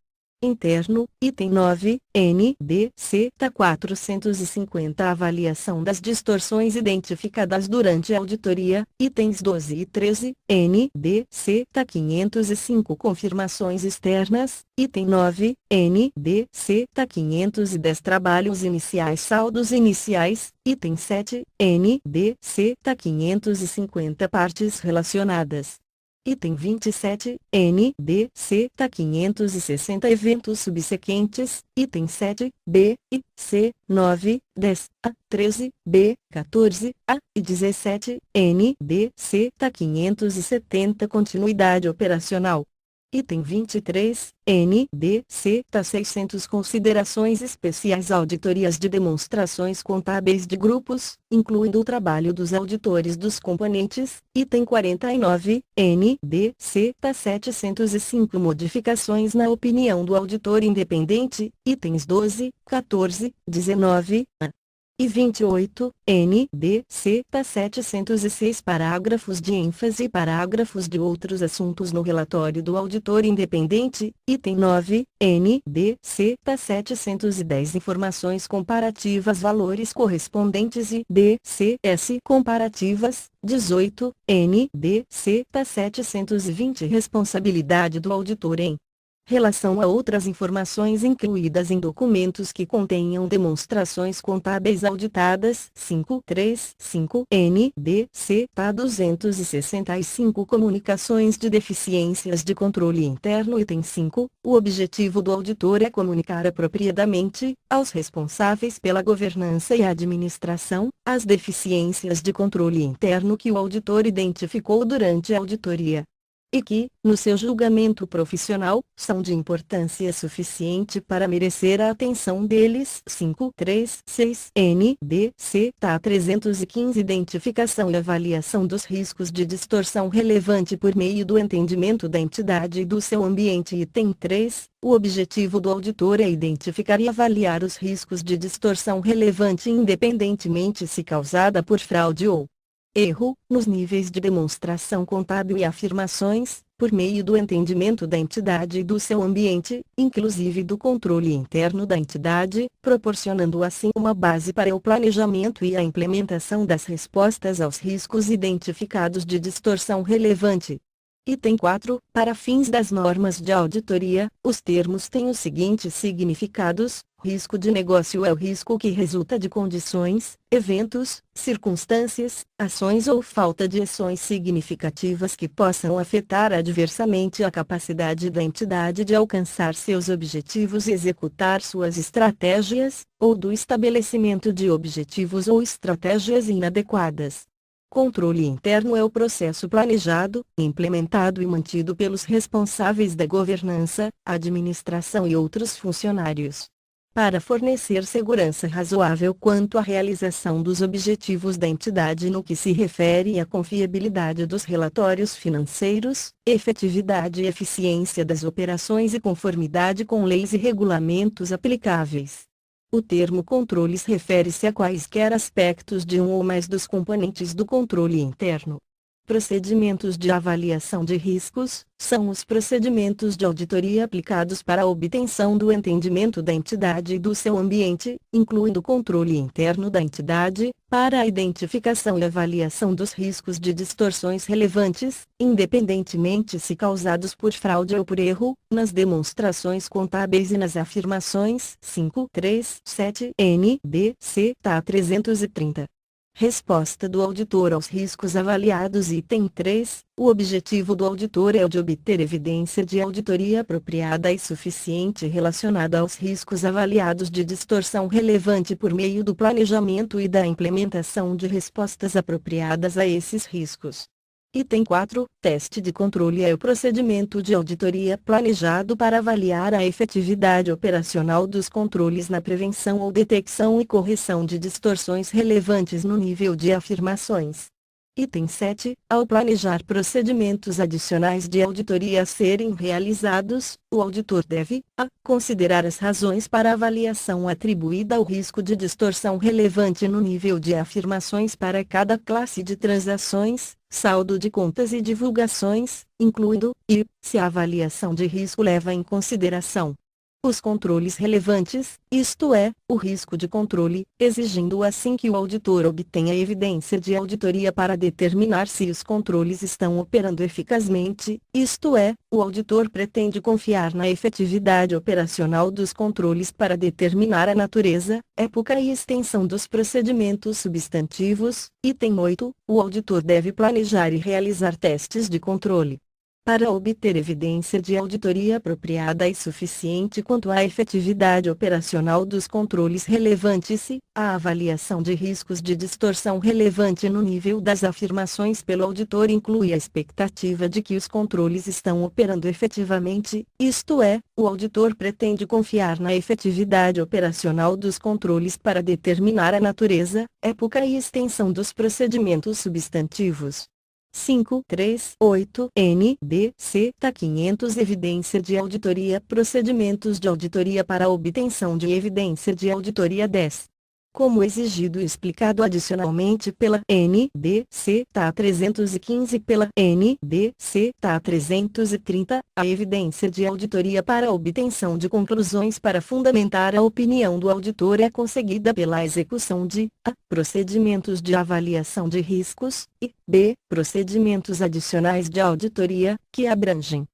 interno, item 9, N, B, C, tá 450 Avaliação das distorções identificadas durante a auditoria, itens 12 e 13, N, B, C, tá 505 Confirmações externas, item 9, N, B, C, tá 510 Trabalhos iniciais Saldos iniciais, item 7, N, B, C, tá 550 Partes relacionadas. Item 27, N, B, C, tá 560 Eventos subsequentes, item 7, B, I, C, 9, 10, A, 13, B, 14, A, e 17, N, B, C, tá 570 Continuidade operacional. Item 23, N, B, C, tá 600 Considerações especiais Auditorias de demonstrações contábeis de grupos, incluindo o trabalho dos auditores dos componentes. Item 49, N, B, C, tá 705 Modificações na opinião do auditor independente, itens 12, 14, 19, A e 28, N, B, C, tá 706 Parágrafos de ênfase e parágrafos de outros assuntos no relatório do auditor independente, item 9, N, B, C, tá 710 Informações comparativas Valores correspondentes e B, C, S comparativas, 18, N, B, C, tá 720 Responsabilidade do auditor em relação a outras informações incluídas em documentos que contenham demonstrações contábeis auditadas. 535 N.B. C. tá 265 Comunicações de deficiências de controle interno. Item 5. O objetivo do auditor é comunicar apropriadamente, aos responsáveis pela governança e administração, as deficiências de controle interno que o auditor identificou durante a auditoria e que, no seu julgamento profissional, são de importância suficiente para merecer a atenção deles. 536 NBC tá 315 Identificação e avaliação dos riscos de distorção relevante por meio do entendimento da entidade e do seu ambiente. Item 3. O objetivo do auditor é identificar e avaliar os riscos de distorção relevante independentemente se causada por fraude ou erro, nos níveis de demonstração contábil e afirmações, por meio do entendimento da entidade e do seu ambiente, inclusive do controle interno da entidade, proporcionando assim uma base para o planejamento e a implementação das respostas aos riscos identificados de distorção relevante. Item 4. Para fins das normas de auditoria, os termos têm os seguintes significados: risco de negócio é o risco que resulta de condições, eventos, circunstâncias, ações ou falta de ações significativas que possam afetar adversamente a capacidade da entidade de alcançar seus objetivos e executar suas estratégias, ou do estabelecimento de objetivos ou estratégias inadequadas. Controle interno é o processo planejado, implementado e mantido pelos responsáveis da governança, administração e outros funcionários, para fornecer segurança razoável quanto à realização dos objetivos da entidade no que se refere à confiabilidade dos relatórios financeiros, efetividade e eficiência das operações e conformidade com leis e regulamentos aplicáveis. O termo controles refere-se a quaisquer aspectos de um ou mais dos componentes do controle interno. Procedimentos de avaliação de riscos são os procedimentos de auditoria aplicados para a obtenção do entendimento da entidade e do seu ambiente, incluindo o controle interno da entidade, para a identificação e avaliação dos riscos de distorções relevantes, independentemente se causados por fraude ou por erro, nas demonstrações contábeis e nas afirmações. 537 NBC tá 330. Resposta do auditor aos riscos avaliados. Item 3. O objetivo do auditor é o de obter evidência de auditoria apropriada e suficiente relacionada aos riscos avaliados de distorção relevante por meio do planejamento e da implementação de respostas apropriadas a esses riscos. Item 4. Teste de controle é o procedimento de auditoria planejado para avaliar a efetividade operacional dos controles na prevenção ou detecção e correção de distorções relevantes no nível de afirmações. Item 7. Ao planejar procedimentos adicionais de auditoria a serem realizados, o auditor deve: a. Considerar as razões para a avaliação atribuída ao risco de distorção relevante no nível de afirmações para cada classe de transações, saldo de contas e divulgações, incluindo, e, se a avaliação de risco leva em consideração os controles relevantes, isto é, o risco de controle, exigindo assim que o auditor obtenha evidência de auditoria para determinar se os controles estão operando eficazmente, isto é, o auditor pretende confiar na efetividade operacional dos controles para determinar a natureza, época e extensão dos procedimentos substantivos. Item 8. O auditor deve planejar e realizar testes de controle para obter evidência de auditoria apropriada e suficiente quanto à efetividade operacional dos controles relevantes. Se a avaliação de riscos de distorção relevante no nível das afirmações pelo auditor inclui a expectativa de que os controles estão operando efetivamente, isto é, o auditor pretende confiar na efetividade operacional dos controles para determinar a natureza, época e extensão dos procedimentos substantivos. 538 NBC TA 500 Evidência de auditoria. Procedimentos de auditoria para obtenção de evidência de auditoria. 10. Como exigido e explicado adicionalmente pela NBC TA 315 e pela NBC TA 330, a evidência de auditoria para obtenção de conclusões para fundamentar a opinião do auditor é conseguida pela execução de: a. Procedimentos de avaliação de riscos, e b. Procedimentos adicionais de auditoria, que abrangem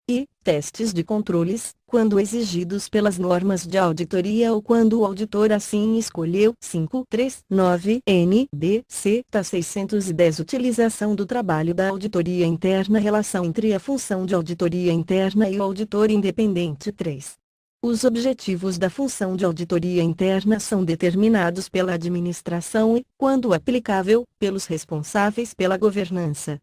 e testes de controles, quando exigidos pelas normas de auditoria ou quando o auditor assim escolheu. 539 NBC TA 610 Utilização do trabalho da auditoria interna. Relação entre a função de auditoria interna e o auditor independente. 3. Os objetivos da função de auditoria interna são determinados pela administração e, quando aplicável, pelos responsáveis pela governança.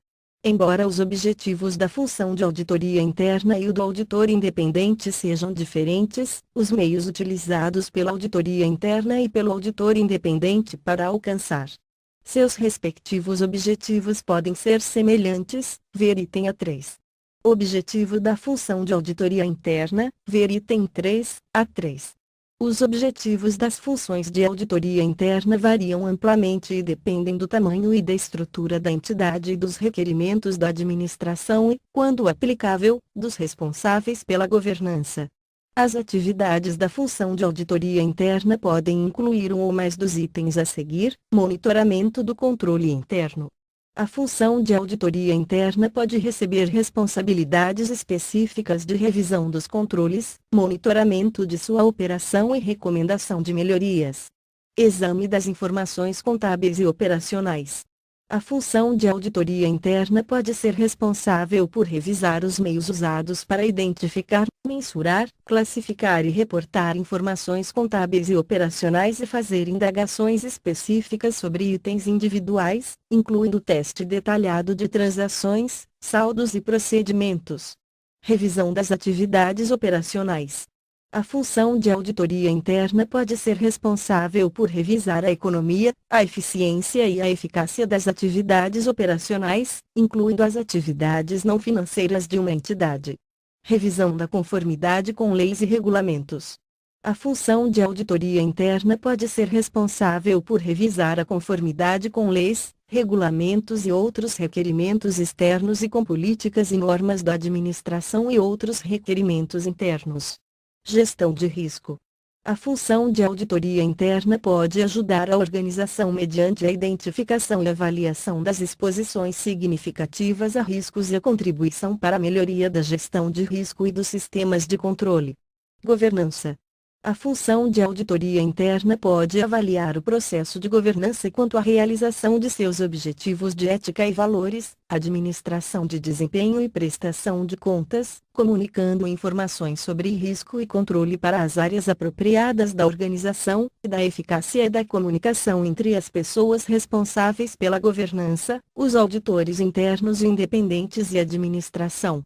Embora os objetivos da função de auditoria interna e o do auditor independente sejam diferentes, os meios utilizados pela auditoria interna e pelo auditor independente para alcançar seus respectivos objetivos podem ser semelhantes. Ver item A3. Objetivo da função de auditoria interna. Ver item 3, A3. Os objetivos das funções de auditoria interna variam amplamente e dependem do tamanho e da estrutura da entidade e dos requerimentos da administração e, quando aplicável, dos responsáveis pela governança. As atividades da função de auditoria interna podem incluir um ou mais dos itens a seguir: monitoramento do controle interno. A função de auditoria interna pode receber responsabilidades específicas de revisão dos controles, monitoramento de sua operação e recomendação de melhorias. Exame das informações contábeis e operacionais. A função de auditoria interna pode ser responsável por revisar os meios usados para identificar, mensurar, classificar e reportar informações contábeis e operacionais e fazer indagações específicas sobre itens individuais, incluindo teste detalhado de transações, saldos e procedimentos. Revisão das atividades operacionais. A função de auditoria interna pode ser responsável por revisar a economia, a eficiência e a eficácia das atividades operacionais, incluindo as atividades não financeiras de uma entidade. Revisão da conformidade com leis e regulamentos. A função de auditoria interna pode ser responsável por revisar a conformidade com leis, regulamentos e outros requerimentos externos e com políticas e normas da administração e outros requerimentos internos. Gestão de risco. A função de auditoria interna pode ajudar a organização mediante a identificação e avaliação das exposições significativas a riscos e a contribuição para a melhoria da gestão de risco e dos sistemas de controle. Governança. A função de auditoria interna pode avaliar o processo de governança quanto à realização de seus objetivos de ética e valores, administração de desempenho e prestação de contas, comunicando informações sobre risco e controle para as áreas apropriadas da organização, e da eficácia e da comunicação entre as pessoas responsáveis pela governança, os auditores internos independentes e administração.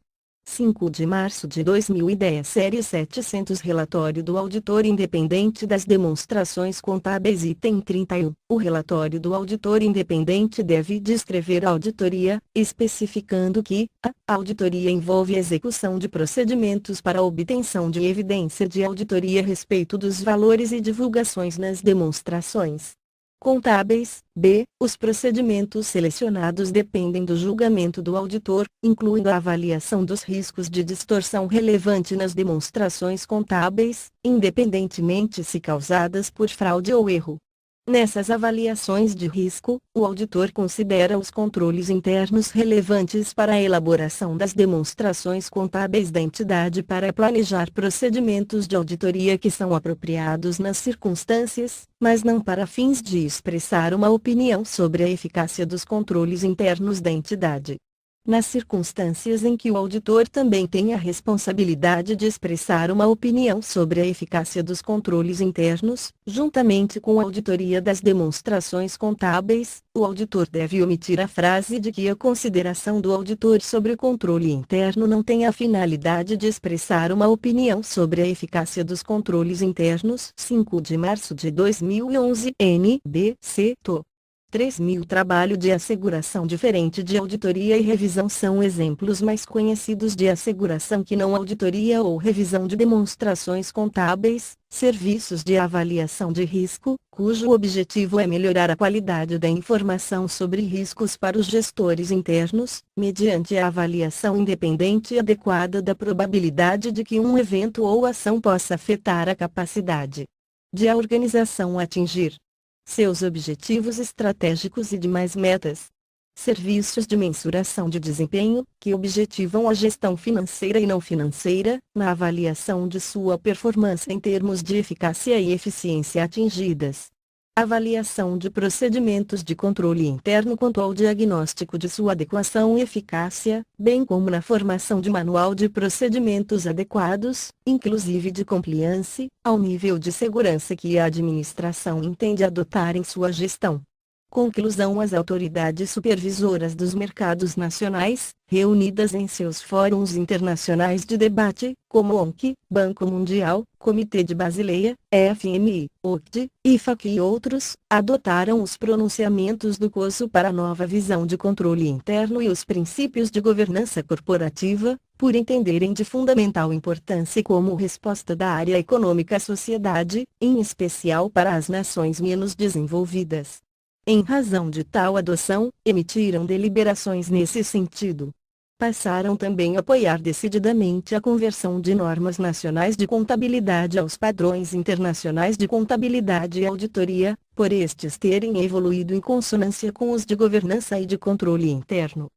5 de março de 2010 Série 700 Relatório do Auditor Independente das Demonstrações Contábeis Item 31. O relatório do auditor independente deve descrever a auditoria, especificando que, a auditoria envolve a execução de procedimentos para a obtenção de evidência de auditoria a respeito dos valores e divulgações nas demonstrações contábeis. B. Os procedimentos selecionados dependem do julgamento do auditor, incluindo a avaliação dos riscos de distorção relevante nas demonstrações contábeis, independentemente se causadas por fraude ou erro. Nessas avaliações de risco, o auditor considera os controles internos relevantes para a elaboração das demonstrações contábeis da entidade para planejar procedimentos de auditoria que são apropriados nas circunstâncias, mas não para fins de expressar uma opinião sobre a eficácia dos controles internos da entidade. Nas circunstâncias em que o auditor também tem a responsabilidade de expressar uma opinião sobre a eficácia dos controles internos, juntamente com a auditoria das demonstrações contábeis, o auditor deve omitir a frase de que a consideração do auditor sobre o controle interno não tem a finalidade de expressar uma opinião sobre a eficácia dos controles internos. 5 de março de 2011 NBC TO 3000 Trabalho de asseguração diferente de auditoria e revisão são exemplos mais conhecidos de asseguração que não auditoria ou revisão de demonstrações contábeis, serviços de avaliação de risco, cujo objetivo é melhorar a qualidade da informação sobre riscos para os gestores internos, mediante a avaliação independente e adequada da probabilidade de que um evento ou ação possa afetar a capacidade de a organização atingir seus objetivos estratégicos e demais metas. Serviços de mensuração de desempenho, que objetivam a gestão financeira e não financeira, na avaliação de sua performance em termos de eficácia e eficiência atingidas. Avaliação de procedimentos de controle interno quanto ao diagnóstico de sua adequação e eficácia, bem como na formação de manual de procedimentos adequados, inclusive de compliance, ao nível de segurança que a administração entende adotar em sua gestão. Conclusão: as autoridades supervisoras dos mercados nacionais, reunidas em seus fóruns internacionais de debate, como ONC, Banco Mundial, Comitê de Basileia, FMI, OCDE, IFAC e outros, adotaram os pronunciamentos do COSO para a nova visão de controle interno e os princípios de governança corporativa, por entenderem de fundamental importância como resposta da área econômica à sociedade, em especial para as nações menos desenvolvidas. Em razão de tal adoção, emitiram deliberações nesse sentido. Passaram também a apoiar decididamente a conversão de normas nacionais de contabilidade aos padrões internacionais de contabilidade e auditoria, por estes terem evoluído em consonância com os de governança e de controle interno.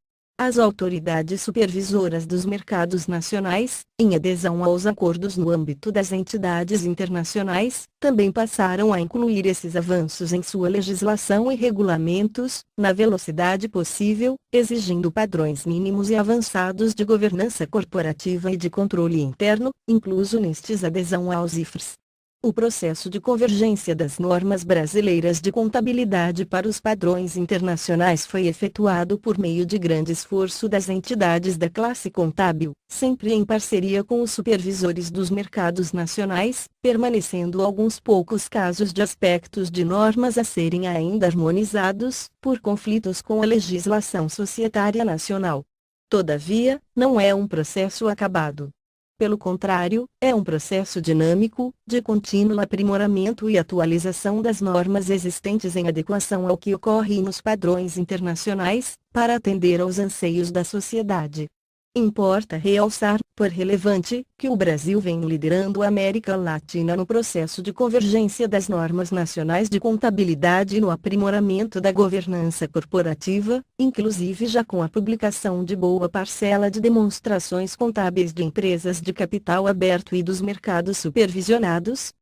As autoridades supervisoras dos mercados nacionais, em adesão aos acordos no âmbito das entidades internacionais, também passaram a incluir esses avanços em sua legislação e regulamentos, na velocidade possível, exigindo padrões mínimos e avançados de governança corporativa e de controle interno, incluso nestes adesão aos IFRS. O processo de convergência das normas brasileiras de contabilidade para os padrões internacionais foi efetuado por meio de grande esforço das entidades da classe contábil, sempre em parceria com os supervisores dos mercados nacionais, permanecendo alguns poucos casos de aspectos de normas a serem ainda harmonizados, por conflitos com a legislação societária nacional. Todavia, não é um processo acabado. Pelo contrário, é um processo dinâmico, de contínuo aprimoramento e atualização das normas existentes em adequação ao que ocorre nos padrões internacionais, para atender aos anseios da sociedade. Importa realçar, por relevante, que o Brasil vem liderando a América Latina no processo de convergência das normas nacionais de contabilidade e no aprimoramento da governança corporativa, inclusive já com a publicação de boa parcela de demonstrações contábeis de empresas de capital aberto e dos mercados supervisionados,